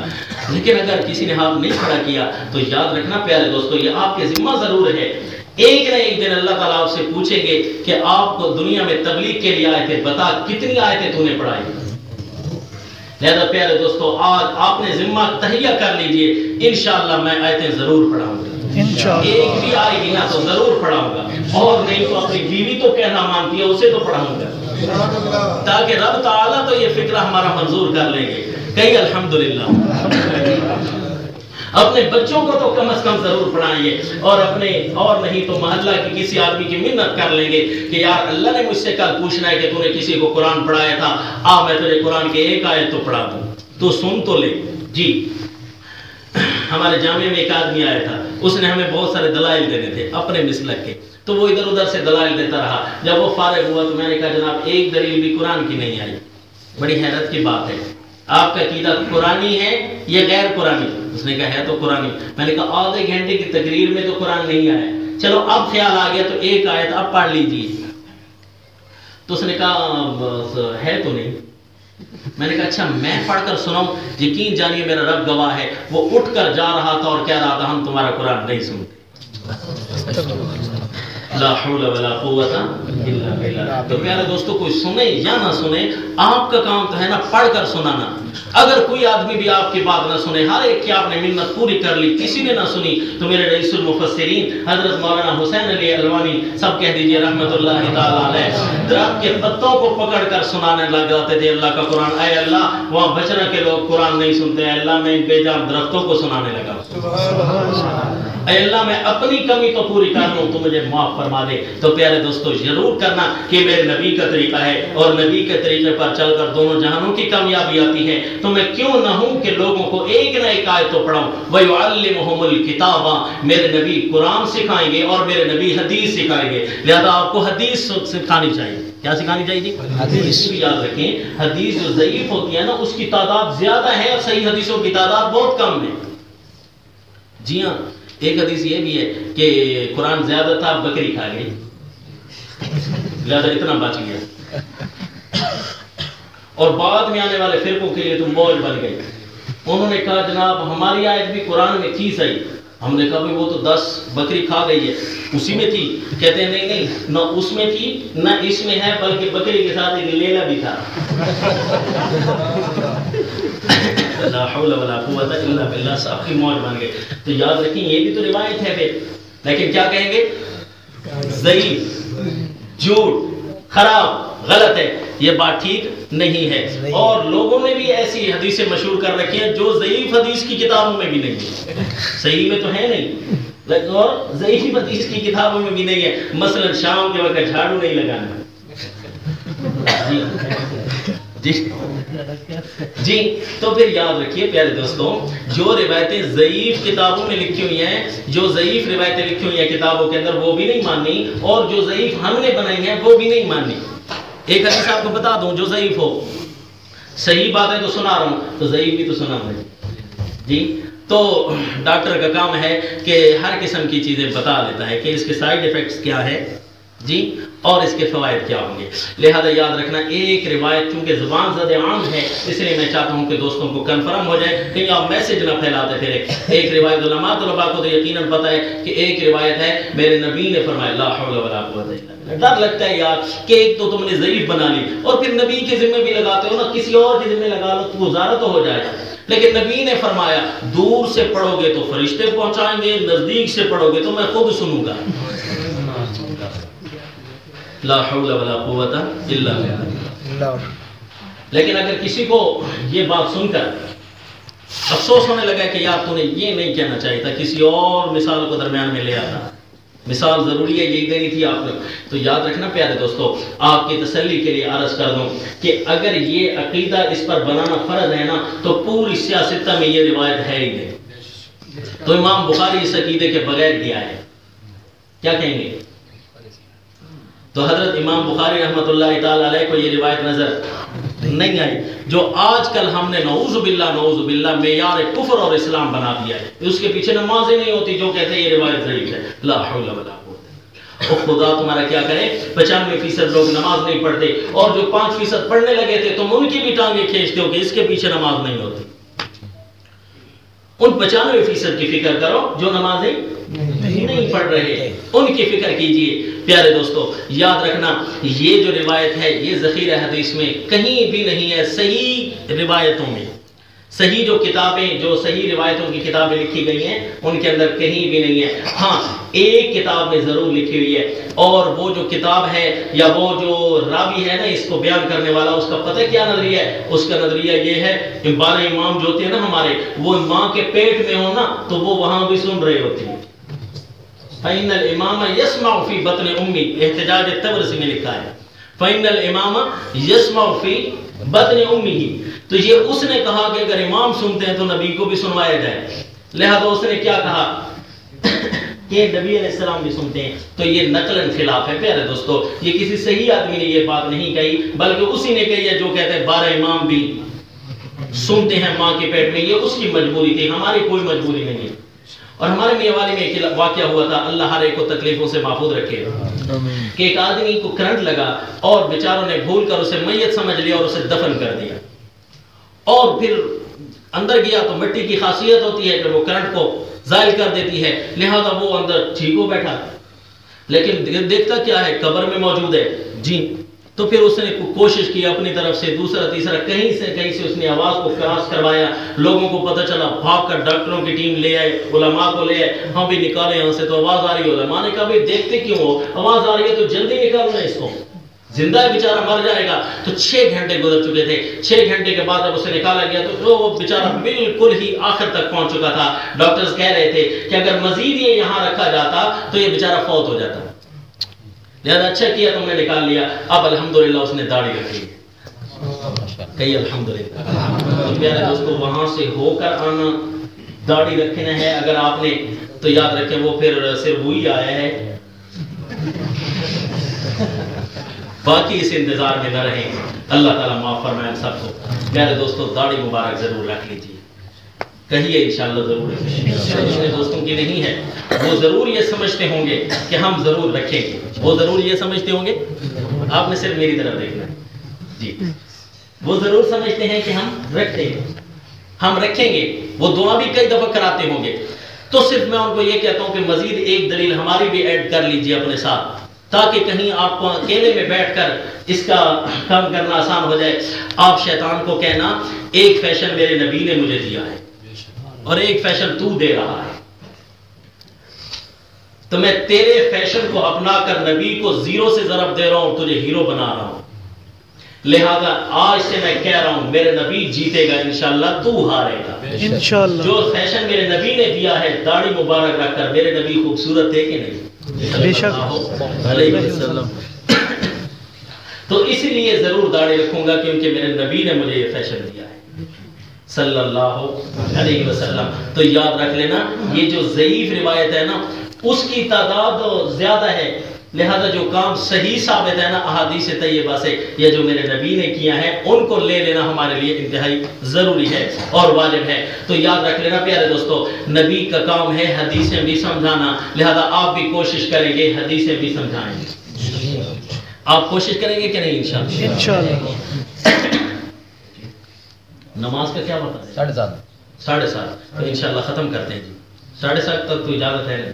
لیکن اگر کسی نے ہاتھ نہیں کھڑا کیا تو یاد رکھنا پیارے دوستو, یہ آپ کے ذمہ ضرور ہے. ایک نہ ایک دن اللہ تعالیٰ آپ سے پوچھیں گے کہ آپ کو دنیا میں تبلیغ کے لیے آئے تھے, بتا کتنی آیتیں تو نے پڑھائی. لہذا پیارے دوستو آج آپ نے ذمہ تہیہ کر لیجئے, انشاءاللہ میں آیتیں ضرور پڑھاؤں گا. ایک بھی آئے گی نا تو ضرور پڑھاؤں گا, اور نہیں تو اپنی بیوی تو کہنا مانتی ہے اسے تو پڑھاؤں گا, تاکہ رب تعالیٰ تو یہ فکرہ ہمارا منظور کر لیں گے. کہیں الحمدللہ. اپنے بچوں کو تو کم از کم ضرور پڑھائیے, اور نہیں تو محلہ کی کسی آدمی کی منت کر لیں گے کہ یار اللہ نے مجھ سے کل پوچھنا ہے کہ تو نے کسی کو قرآن پڑھایا تھا, میں تجھے قرآن کے ایک آیت تو پڑھا دوں, تو سن تو لے. جی ہمارے جامعے میں ایک آدمی آیا تھا, اس نے ہمیں بہت سارے دلائل دینے تھے اپنے مسلک کے, تو وہ ادھر ادھر سے دلائل دیتا رہا. جب وہ فارغ ہوا تو میں نے کہا جناب ایک دلیل بھی قرآن کی نہیں آئی. بڑی حیرت کی بات ہے, آپ کا عقیدہ قرآنی ہے یا غیر قرآنی؟ اس نے کہا ہے تو قرآنی. میں نے کہا آدھے گھنٹے کی تقریر میں تو قرآن نہیں آیا, چلو اب خیال آ گیا تو ایک آیت اب پڑھ لیجیے. تو اس نے کہا ہے تو نہیں. میں نے کہا اچھا میں پڑھ کر سناؤں؟ یقین جانیے میرا رب گواہ ہے, وہ اٹھ کر جا رہا تھا اور کہہ رہا تھا ہم تمہارا قرآن نہیں سنتے. لا حول ولا قوت الا باللہ. تو پیارے دوستو کوئی سنے یا نہ سنے, آپ کا کام تو ہے نا پڑھ کر سنانا. اگر کوئی آدمی بھی آپ کی بات نہ سنے, ہر ایک کی آپ نے منت پوری کر لی, کسی نے نہ سنی, تو میرے رئیس المفسرین حضرت مولانا حسین علی الوانی سب کہہ دیجئے رحمت اللہ تعالیٰ علیہ, درخت کے پتوں کو پکڑ کر سنانے لگ جاتے تھے اللہ کا قرآن. اے اللہ وہاں بچنا کے لوگ قرآن نہیں سنتے, اے اللہ میں ان بے جان درختوں کو سنانے لگا. اے اللہ میں اپنی کمی تو پوری کر لوں, تو مجھے معاف فرما دے. تو پیارے دوستو ضرور کرنا کہ میرے نبی کا طریقہ ہے, اور نبی کے طریقے پر چل کر دونوں جہانوں کی کامیابی آتی ہے. تو میں کیوں نہ ہوں کہ لوگوں کو ایک نہ ایک آیت تو پڑھاؤں. وَيُعَلِّمُهُمُ الْكِتَابَ, میرے نبی قرآن سکھائیں گے اور میرے نبی حدیث سکھائیں گے. لہذا آپ کو حدیث سکھانی چاہیے. کیا سکھانی چاہیے جی؟ حدیث. بھی یاد رکھیں, حدیث جو ضعیف ہوتی ہے نا اس کی تعداد زیادہ ہے اور صحیح حدیثوں کی تعداد بہت کم ہے. جی ہاں, ایک حدیث یہ بھی ہے کہ قرآن زیادہ تھا بکری کھا گئی, لہذا اتنا بچ گیا. اور بعد میں آنے والے فرقوں کے لیے تو موج بن گئی. انہوں نے کہا جناب ہماری آیت بھی قرآن میں تھی صحیح. ہم نے کہا بھئی وہ تو 10 بکری کھا گئی ہے, اسی میں تھی. کہتے ہیں نہیں نہیں, نہ اس میں تھی نہ اس میں ہے, بلکہ بکری کے ساتھ ایک لیلا بھی تھا. لا حول ولا قوت الا باللہ, سب کی موج بن گئی. تو یاد رکھیں یہ بھی تو روایت ہے پھر, لیکن کیا کہیں گے؟ ضعیف, جھوٹ, خراب, غلط ہے, یہ بات ٹھیک نہیں ہے. اور لوگوں نے بھی ایسی حدیثیں مشہور کر رکھی ہیں جو ضعیف حدیث کی کتابوں میں بھی نہیں ہے, صحیح میں تو ہے نہیں, اور ضعیف حدیث کی کتابوں میں بھی نہیں ہے. مثلا شام کے وقت جھاڑو نہیں لگانا. جی جی, تو پھر یاد رکھیے پیارے دوستوں, جو روایتیں ضعیف کتابوں میں لکھی ہوئی ہیں, جو ضعیف روایتیں لکھی ہوئی ہیں کتابوں کے اندر, وہ بھی نہیں ماننی, اور جو ضعیف ہم نے بنائی ہیں وہ بھی نہیں ماننی. ایک حدیث آپ کو بتا دوں جو ضعیف ہو, صحیح بات ہے تو سنا رہا ہوں, تو ضعیف بھی تو سنا رہے. جی, تو ڈاکٹر کا کام ہے کہ ہر قسم کی چیزیں بتا دیتا ہے کہ اس کے سائیڈ ایفیکٹس کیا ہے جی, اور اس کے فوائد کیا ہوں گے. لہذا یاد رکھنا ایک روایت چونکہ زبان زد عام ہے, اس لیے میں چاہتا ہوں کہ دوستوں کو کنفرم ہو جائے, کہیں آپ میسج نہ پھیلاتے پھرے. ایک روایت علماء طلباء کو تو یقیناً پتہ ہے کہ ایک روایت ہے میرے نبی نے فرمایا لا حول ولا قوت الا باللہ. ڈر لگتا ہے یار کہ ایک تو تم نے ضعیف بنا لی اور پھر نبی کے ذمہ بھی لگاتے ہو نا, کسی اور کے ذمہ لگا لو تو گزارا تو ہو جائے گا. لیکن نبی نے فرمایا دور سے پڑھو گے تو فرشتے پہنچائیں گے, نزدیک سے پڑھو گے تو میں خود سنوں گا. لا حول ولا قوت الا باللہ. لیکن اگر کسی کو یہ بات سن کر افسوس ہونے لگا کہ یار تو نے یہ نہیں کہنا چاہیے تھا, کسی اور مثال کو درمیان میں لے آتا, مثال ضروری ہے یہی دینی تھی آپ نے, تو یاد رکھنا پیارے دوستو, آپ کی تسلی کے لیے عرض کر دوں کہ اگر یہ عقیدہ اس پر بنانا فرض ہے نا, تو پوری سیاستہ میں یہ روایت ہے ہی نہیں. تو امام بخاری اس عقیدے کے بغیر گیا ہے, کیا کہیں گے؟ تو حضرت امام بخاری رحمۃ اللہ تعالی علیہ کو یہ روایت نظر نہیں آئی, جو آج کل ہم نے نعوذ باللہ معیار کفر اور اسلام بنا دیا ہے. اس کے پیچھے نمازیں نہیں ہوتی جو کہتے ہیں یہ روایت ضعیف ہے. لا حول ولا قوت. اور خدا تمہارا کیا کرے, 95% لوگ نماز نہیں پڑھتے, اور جو 5% پڑھنے لگے تھے تم ان کی بھی ٹانگیں کھینچتے ہو کہ اس کے پیچھے نماز نہیں ہوتی. ان 95% کی فکر کرو جو نمازیں نہیں پڑھ رہے, ان کی فکر کیجئے. پیارے دوستو یاد رکھنا یہ جو روایت ہے یہ ذخیرہ حدیث میں کہیں بھی نہیں ہے. صحیح روایتوں میں, صحیح جو کتابیں, جو صحیح روایتوں کی کتابیں لکھی گئی ہیں ان کے اندر کہیں بھی نہیں ہے. ہاں ایک کتاب میں ضرور لکھی ہوئی ہے, اور وہ جو کتاب ہے یا وہ جو راوی ہے نا اس کو بیان کرنے والا, اس کا پتہ کیا نظریہ ہے؟ اس کا نظریہ یہ ہے کہ 12 امام جو ہوتے ہیں نا ہمارے, وہ ماں کے پیٹ میں ہو نا تو وہ وہاں بھی سن رہے ہوتے ہیں. فَإِنَّ الْإِمَامَ يَسْمَعُ فِي بَطْنِ أُمِّهِ, احتجاج طبرسی میں لکھا ہے فَإِنَّ الْإِمَامَ يَسْمَعُ فِي بَطْنِ أُمِّهِ. تو یہ اس نے کہا کہ اگر امام سنتے ہیں تو نبی کو بھی سنوایا جائے. لہذا اس نے کیا کہا کہ نبی علیہ السلام بھی سنتے ہیں. تو یہ نقل خلاف ہے پیارے دوستو, یہ کسی صحیح آدمی نے یہ بات نہیں کہی, بلکہ اسی نے کہی ہے جو کہتے ہیں 12 امام بھی سنتے ہیں ماں کے پیٹ میں. یہ اس کی مجبوری تھی, ہماری کوئی مجبوری نہیں ہے. اور ہمارے میاں والی میں ایک واقعہ ہوا تھا, اللہ ہر ایک کو تکلیفوں سے محفوظ رکھے, کہ ایک آدمی کو کرنٹ لگا اور بیچاروں نے بھول کر اسے میت سمجھ لیا اور اسے دفن کر دیا. اور پھر اندر گیا تو مٹی کی خاصیت ہوتی ہے کہ وہ کرنٹ کو زائل کر دیتی ہے, لہذا وہ اندر ٹھیک ہو بیٹھا. لیکن دیکھتا کیا ہے, قبر میں موجود ہے. جی تو پھر اس نے کوشش کی اپنی طرف سے، دوسرا تیسرا کہیں سے اس نے آواز کو کراس کروایا، لوگوں کو پتہ چلا، بھاگ کر ڈاکٹروں کی ٹیم لے آئے، علماء کو لے آئے، ہم بھی نکالے یہاں سے، تو آواز آ رہی ہے۔ علماء نے کہا بھائی دیکھتے کیوں ہو، آواز آ رہی ہے تو جلدی نکالنا اس کو، زندہ ہے بیچارہ، مر جائے گا۔ تو 6 گھنٹے گزر چکے تھے، 6 گھنٹے کے بعد جب اسے نکالا گیا تو وہ بیچارہ بالکل ہی آخر تک پہنچ چکا تھا۔ ڈاکٹرز کہہ رہے تھے کہ اگر مزید یہ یہاں رکھا جاتا تو یہ بیچارہ فوت ہو جاتا، لہذا اچھا کیا تم نے نکال لیا۔ اب الحمدللہ اس نے داڑھی رکھی، کہیے الحمدللہ۔ تو پیارے دوستو، وہاں سے ہو کر آنا، داڑھی رکھنا ہے اگر آپ نے، تو یاد رکھیں وہ پھر صرف وہی آیا ہے، باقی اس انتظار میں نہ رہیں۔ اللہ تعالیٰ معاف فرمائے ہم سب کو۔ پیارے دوستو، داڑھی مبارک ضرور رکھ لیجیے، کہیے انشاءاللہ ضرور اپنے دوستوں کی نہیں ہے، وہ ضرور یہ سمجھتے ہوں گے کہ ہم ضرور رکھیں گے، وہ ضرور یہ سمجھتے ہوں گے، آپ نے صرف میری طرف دیکھنا ہے جی، وہ ضرور سمجھتے ہیں کہ ہم رکھیں گے، ہم رکھیں گے، وہ دعا بھی کئی دفعہ کراتے ہوں گے۔ تو صرف میں ان کو یہ کہتا ہوں کہ مزید ایک دلیل ہماری بھی ایڈ کر لیجیے اپنے ساتھ، تاکہ کہیں آپ کو اکیلے میں بیٹھ کر اس کا کام کرنا آسان ہو جائے۔ آپ شیطان کو کہنا ایک فیشن میرے نبی نے مجھے دیا ہے اور ایک فیشن تو دے رہا ہے، تو میں تیرے فیشن کو اپنا کر نبی کو 0 سے ضرب دے رہا ہوں، تجھے ہیرو بنا رہا ہوں، لہذا آج سے میں کہہ رہا ہوں میرے نبی جیتے گا انشاءاللہ، تو ہارے گا انشاءاللہ۔ جو فیشن میرے نبی نے دیا ہے داڑھی مبارک رکھ کر، میرے نبی خوبصورت ہے کہ نہیں؟ بے شک۔ علیہ وسلم۔ تو اسی لیے ضرور داڑھی رکھوں گا کیونکہ میرے نبی نے مجھے یہ فیشن دیا ہے صلی اللہ علیہ وسلم۔ تو یاد رکھ لینا، یہ جو ضعیف روایت ہے نا اس کی تعداد زیادہ ہے، لہذا جو کام صحیح ثابت ہے نا احادیث طیبہ سے، یا جو میرے نبی نے کیا ہے ان کو لے لینا ہمارے لیے انتہائی ضروری ہے اور واجب ہے۔ تو یاد رکھ لینا پیارے دوستو، نبی کا کام ہے حدیثیں بھی سمجھانا، لہذا آپ بھی کوشش کریں گے حدیثیں بھی سمجھائیں گے، آپ کوشش کریں گے کہ نہیں انشاءاللہ؟ انشاءاللہ۔ نماز کا کیا بتا ہے؟ 7:30 7:30 تو انشاءاللہ ختم کرتے ہیں جی، 7:30 تک تو اجازت ہے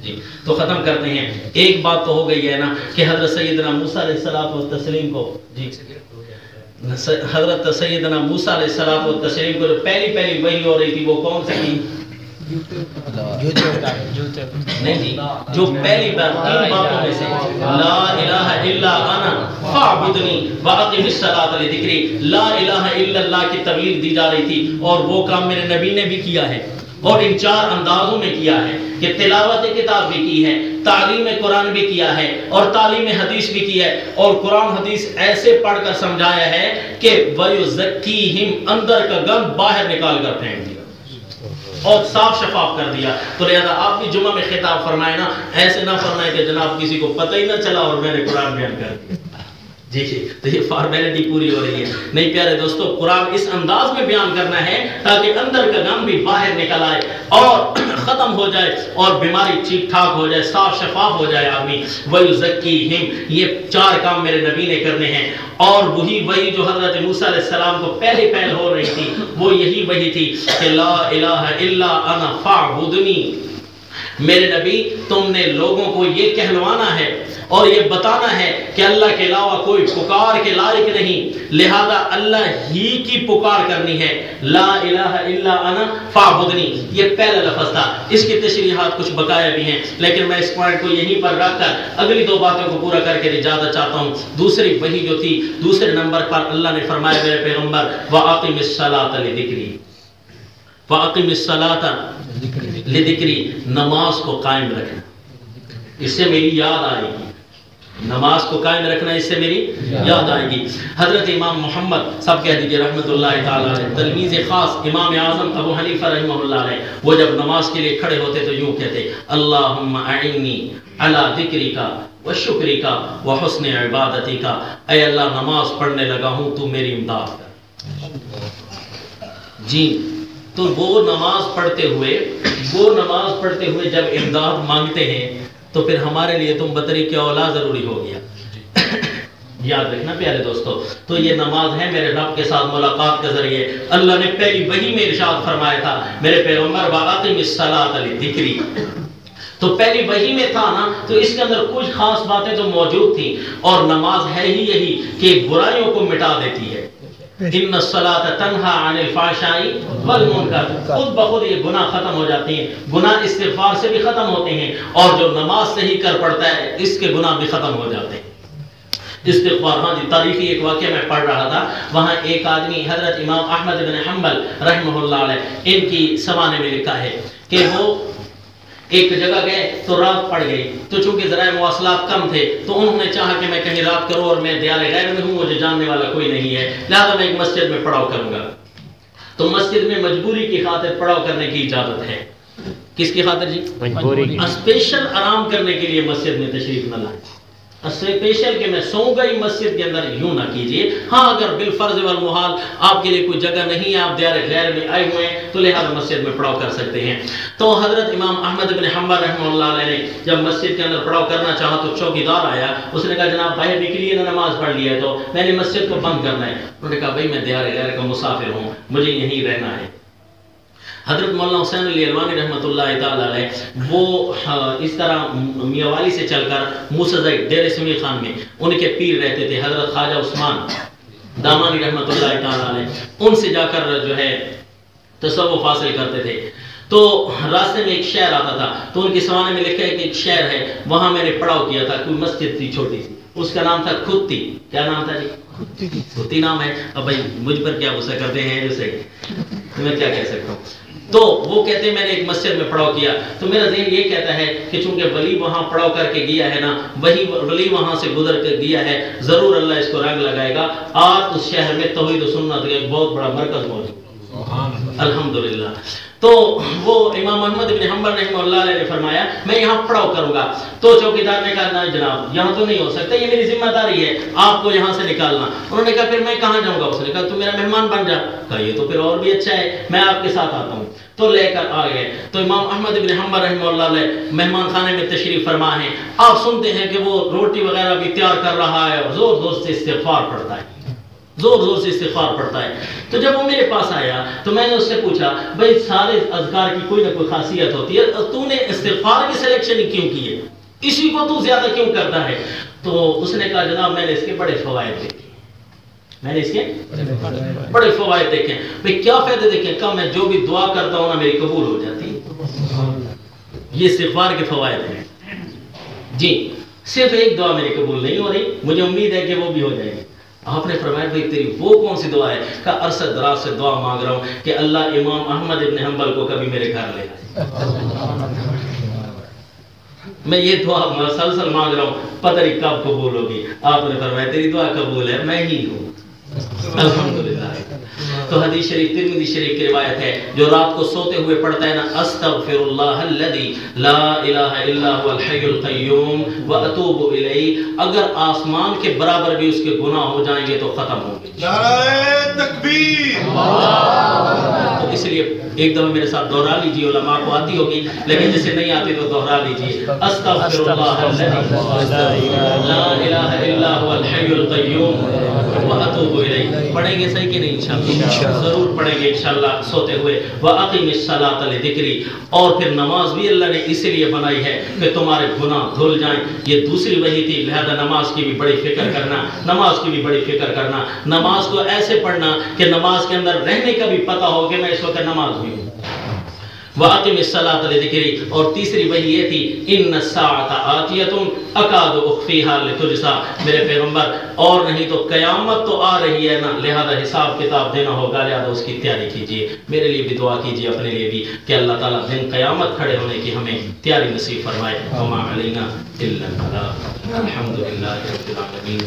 جی، تو ختم کرتے ہیں۔ ایک بات تو ہو گئی ہے نا کہ حضرت سیدنا موسیٰ علیہ السلام و تسلیم کو جی، حضرت سیدنا موسیٰ علیہ السلام و تسلیم کو جو پہلی وحی ہو رہی تھی وہ کون سی تھی؟ نہیں جی، جو پہلی بار 3 باتوں میں سے لا الہ الا انا فاعبدنی واقم الصلاۃ لذکری، لا الہ الا اللہ کی تبلیغ دی جا رہی تھی، اور وہ کام میرے نبی نے بھی کیا ہے اور ان 4 اندازوں میں کیا ہے کہ تلاوت کتاب بھی کی ہے، تعلیم قرآن بھی کیا ہے اور تعلیم حدیث بھی کی ہے، اور قرآن حدیث ایسے پڑھ کر سمجھایا ہے کہ وَيُزَكِّيهِمْ اندر کا گند باہر نکال کر پھینک دیا اور صاف شفاف کر دیا۔ تو لہذا آپ بھی جمعہ میں خطاب فرمائے نا، ایسے نہ فرمائے کہ جناب کسی کو پتہ ہی نہ چلا اور میں نے قرآن بیان کر دیا جی جی، تو یہ فارمیلٹی پوری ہو رہی ہے۔ نہیں پیارے دوستو، قرآن اس انداز میں بیان کرنا ہے تاکہ اندر کا غم بھی باہر نکل آئے اور ختم ہو جائے اور بیماری ٹھیک ٹھاک ہو جائے، صاف شفاف ہو جائے آدمی۔ وَيُزَكِّيهِمْ، یہ 4 کام میرے نبی نے کرنے ہیں، اور وہی جو حضرت موسیٰ علیہ السلام کو پہل ہو رہی تھی وہ یہی وہی تھی کہ لا الہ الا انا فاعبدنی۔ میرے نبی تم نے لوگوں کو یہ کہلوانا ہے اور یہ بتانا ہے کہ اللہ کے علاوہ کوئی پکار کے لائق نہیں، لہذا اللہ ہی کی پکار کرنی ہے۔ لا الہ الا انا فاعبدنی، یہ پہلا لفظ تھا، اس کی تشریحات کچھ بقایا بھی ہیں، لیکن میں اس پوائنٹ کو یہیں پر رکھ کر اگلی 2 باتوں کو پورا کر کے اجازت چاہتا ہوں۔ دوسری وحی جو تھی، دوسرے نمبر پر اللہ نے فرمایا میرے پیغمبر وَأَقِمِ الصَّلَاةَ لِذِكْرِي، وَأَقِمِ الصَّلَاةَ لِذِكْرِي، نماز کو قائم رکھنا، اس سے میری یاد آئے گی، نماز کو قائم رکھنا اس سے میری یاد آئے گی۔ حضرت امام محمد سب کہہ دیجئے رحمت اللہ تعالیٰ علیہ، تلمیذ خاص امام اعظم ابو حنیفہ رحمہ اللہ علیہ، وہ جب نماز کے لیے کھڑے ہوتے تو یوں کہتے اللہم اعنی علی ذکرک وشکرک وحسن عبادتک، اے اللہ نماز پڑھنے لگا ہوں تو میری امداد کر جی۔ تو وہ نماز پڑھتے ہوئے جب امداد مانگتے ہیں تو پھر ہمارے لیے تم بطریق اولا ضروری ہو گیا۔ یاد رکھنا پیارے دوستو، تو یہ نماز ہے میرے رب کے ساتھ ملاقات کے ذریعے۔ اللہ نے پہلی وحی میں ارشاد فرمایا تھا میرے پیغمبر وَأَقِمِ الصَّلَاةَ لِذِكْرِي، تو پہلی وحی میں تھا نا، تو اس کے اندر کچھ خاص باتیں تو موجود تھیں، اور نماز ہے ہی یہی کہ برائیوں کو مٹا دیتی ہے۔ ان الصلاۃ تنہا عن الفحشاء والمنکر، خود بخود یہ گناہ ختم ہو جاتے ہیں، گناہ استغفار سے بھی ختم ہوتے ہیں، اور جو نماز صحیح کر پڑتا ہے اس کے گناہ بھی ختم ہو جاتے ہیں۔ استغفار، ہاں جی، تاریخی ایک واقعہ میں پڑھ رہا تھا، وہاں ایک آدمی حضرت امام احمد بن حنبل رحمہ اللہ علیہ، ان کی سمانے میں لکھا ہے کہ وہ ایک جگہ گئے تو رات پڑ گئی، تو چونکہ ذرائع مواصلات کم تھے تو انہوں نے چاہا کہ میں کہیں رات کروں، اور میں دیار غیر میں ہوں، مجھے جاننے والا کوئی نہیں ہے، لہذا میں ایک مسجد میں پڑاؤ کروں گا۔ تو مسجد میں مجبوری کی خاطر پڑاؤ کرنے کی اجازت ہے۔ کس کی خاطر جی؟ مجبوری، اسپیشل آرام کرنے کے لیے مسجد میں تشریف نہ لائیں، اسپیشل کہ میں سوں گئی مسجد کے اندر، یوں نہ کیجئے۔ ہاں اگر بالفرض والمحال آپ کے لیے کوئی جگہ نہیں ہے، آپ دیار غیر میں آئے ہوئے ہیں، تو لہذا مسجد میں پڑاؤ کر سکتے ہیں۔ تو حضرت امام احمد بن حنبل رحمہ اللہ علیہ نے جب مسجد کے اندر پڑاؤ کرنا چاہا تو چوکیدار آیا، اس نے کہا جناب باہر نکلیے نا، نماز پڑھ لی ہے تو میں نے مسجد کو بند کرنا ہے۔ انہوں نے کہا بھائی میں دیار غیر کا مسافر ہوں، مجھے یہیں رہنا ہے۔ حضرت مولانا حسین علی الوانی رحمۃ اللہ تعالی علیہ وہ اس طرح میاں والی سے چل کر موسیٰ ڈیرے سمیع خان میں ان کے پیر رہتے تھے، حضرت خواجہ عثمان دامانی رحمۃ اللہ تعالی علیہ، ان سے جا کر جو ہے تصوف حاصل کرتے تھے۔ تو راستے میں ایک شہر آتا تھا، تو ان کے سوانے میں لکھا ہے کہ ایک شہر ہے، وہاں میں نے پڑاؤ کیا تھا، کوئی مسجد تھی چھوٹی سی، اس کا نام تھا کھتی۔ کیا نام تھا جی؟ کھتی نام ہے۔ اب بھائی مجھ پر کیا غصہ کرتے ہیں، جیسے میں کیا کہہ سکتا ہوں۔ تو وہ کہتے ہیں میں نے ایک مسجد میں پڑاؤ کیا، تو میرا ذہن یہ کہتا ہے کہ چونکہ ولی وہاں پڑاؤ کر کے گیا ہے نا، وہی ولی وہاں سے گزر کر گیا ہے، ضرور اللہ اس کو رنگ لگائے گا۔ آج اس شہر میں توحید و سنت کا ایک بہت بڑا مرکز موجود، الحمدللہ۔ تو وہ امام احمد بن حنبل رحمہ اللہ علیہ نے فرمایا میں یہاں پڑاؤ کروں گا، تو چوکیدار نے کہا نہیں جناب یہاں تو نہیں ہو سکتا، یہ میری ذمہ داری ہے آپ کو یہاں سے نکالنا۔ انہوں نے کہا پھر میں کہاں جاؤں گا؟ اس نے کہا تو میرا مہمان بن جا۔ کہا یہ تو پھر اور بھی اچھا ہے، میں آپ کے ساتھ آتا ہوں۔ تو لے کر آ گئے، تو امام احمد بن حنبل رحمہ اللہ علیہ مہمان خانے میں تشریف فرما ہیں، آپ سنتے ہیں کہ وہ روٹی وغیرہ بھی تیار کر رہا ہے اور زور زور سے استغفار پڑھتا ہے، زور زور سے استغفار پڑھتا ہے۔ تو جب وہ میرے پاس آیا تو میں نے اس سے پوچھا بھائی سارے اذکار کی کوئی نہ کوئی خاصیت ہوتی ہے، تو نے استغفار کی سلیکشن کیوں کی ہے، اسی کو تو زیادہ کیوں کرتا ہے؟ تو اس نے کہا جناب میں نے اس کے بڑے فوائد دیکھے، میں نے اس کے بڑے فوائد دیکھے۔ بھئی کیا فائدے دیکھیں؟ کہا میں جو بھی دعا کرتا ہوں نا میری قبول ہو جاتی ہے، یہ استغفار کے فوائد ہیں جی۔ صرف ایک دعا میری قبول نہیں ہو رہی، مجھے امید ہے کہ وہ بھی ہو جائے گی۔ آپ نے فرمایا بھئی تیری وہ کون سی دعا ہے؟ کہا عرصہ دراز سے دعا مانگ رہا ہوں کہ اللہ امام احمد ابن حنبل کو کبھی میرے گھر لے آئے، میں یہ دعا مسلسل مانگ رہا ہوں، پتہ نہیں کب قبول ہوگی۔ آپ نے فرمایا تیری دعا قبول ہے، میں ہی ہوں، الحمدللہ۔ تو حدیث شریف ترمذی شریف کی روایت ہے، جو رات کو سوتے ہوئے پڑھتا ہے نا استغفر اللہ الذی لا الہ الا هو الحی القیوم واتوب الیہ، اگر آسمان کے برابر بھی اس کے گناہ ہو جائیں گے تو ختم ہوں گے۔ نعرہ تکبیر، تو اس لیے ایک دفعہ میرے ساتھ دوہرا لیجیے، علماء کو آتی ہوگی لیکن جسے نہیں آتی تو دوہرا لیجیے، استغفر اللہ الذی لا الہ الا هو الحی القیوم واتوب الیہ۔ پڑھیں گے صحیح کہ نہیں؟ انشاءاللہ ضرور پڑھیں گے انشاءاللہ سوتے ہوئے۔ وَأَقِمِ الصَّلَاةَ لِذِكْرِي، اور پھر نماز بھی اللہ نے اس لیے بنائی ہے کہ تمہارے گناہ دھل جائیں۔ یہ دوسری وحی تھی، لہذا نماز کی بھی بڑی فکر کرنا، نماز کی بھی بڑی فکر کرنا، نماز کو ایسے پڑھنا کہ نماز کے اندر رہنے کا بھی پتہ ہو کہ میں اس وقت نماز میں ہوں۔ وَأَقِمِ الصَّلَاةَ لِذِكْرِي، اور تیسری وحی یہ تھی إِنَّ السَّاعَةَ آتِيَةٌ أَكَادُ أُخْفِيهَا لِتُجْزَىٰ، میرے پیغمبر اور نہیں تو قیامت تو آ رہی ہے نا، لہذا حساب کتاب دینا ہوگا، لہذا اس کی تیاری کیجئے۔ میرے لیے بھی دعا کیجئے، اپنے لیے بھی، کہ اللہ تعالیٰ دن قیامت کھڑے ہونے کی ہمیں تیاری نصیب فرمائے۔ وَمَا عَلَيْنَا إِلَّا الْبَلَاغُ۔ الحمد للہ رب العالمین،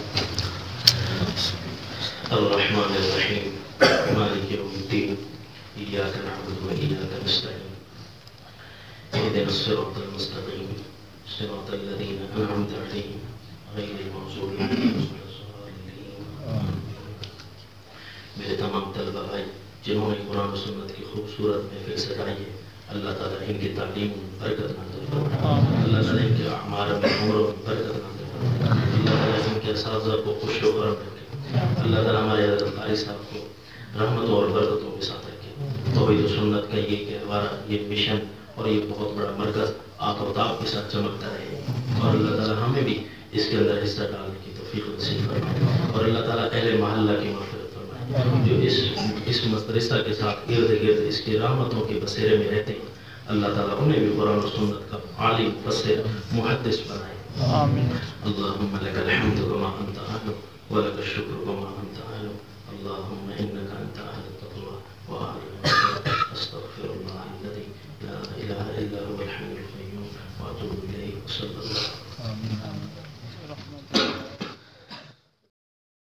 الرحمن الرحیم، مالک یوم الدین، إياك نعبد وإياك نستعين، اهدنا الصراط المستقيم صراط الذين أنعمت عليهم غير المغضوب عليهم ولا الضالين۔ میرے تمام طلبہ بھائی جنہوں نے قرآن و سنت کی خوبصورت محفل سجائی ہے، اللہ تعالیٰ ان کی تعلیم برکت نازل فرمائے، اللہ تعالیٰ ان کے اعمال میں عمر و برکت نازل فرمائے، اللہ تعالیٰ ان کے اساتذہ کو خوش و خرم رکھے، اللہ تعالیٰ ہمارے حضرت قاری صاحب کو رحمتوں اور برکتوں کے ساتھ رکھے۔ توحید و سنت کا یہ گہوارہ، یہ مشن اور یہ بہت بڑا مرکز آپ اور آپ کے ساتھ چمکتا رہے، اور اللہ تعالیٰ ہمیں بھی اس کے اندر حصہ ڈالنے کی توفیق نصیب فرمائے، اور اللہ تعالیٰ اہل محلہ کی مغفرت فرمائے جو اس مدرسہ کے ساتھ ارد گرد اس کی رحمتوں کے بسیرے میں رہتے ہیں، اللہ تعالیٰ انہیں بھی قرآن و سنت کا عالم مفسر محدث بنائے۔ آمین۔ اللهم لك الحمد كما أنت أهل ولك الشكر كما أنت أهل اللهم إنك أنت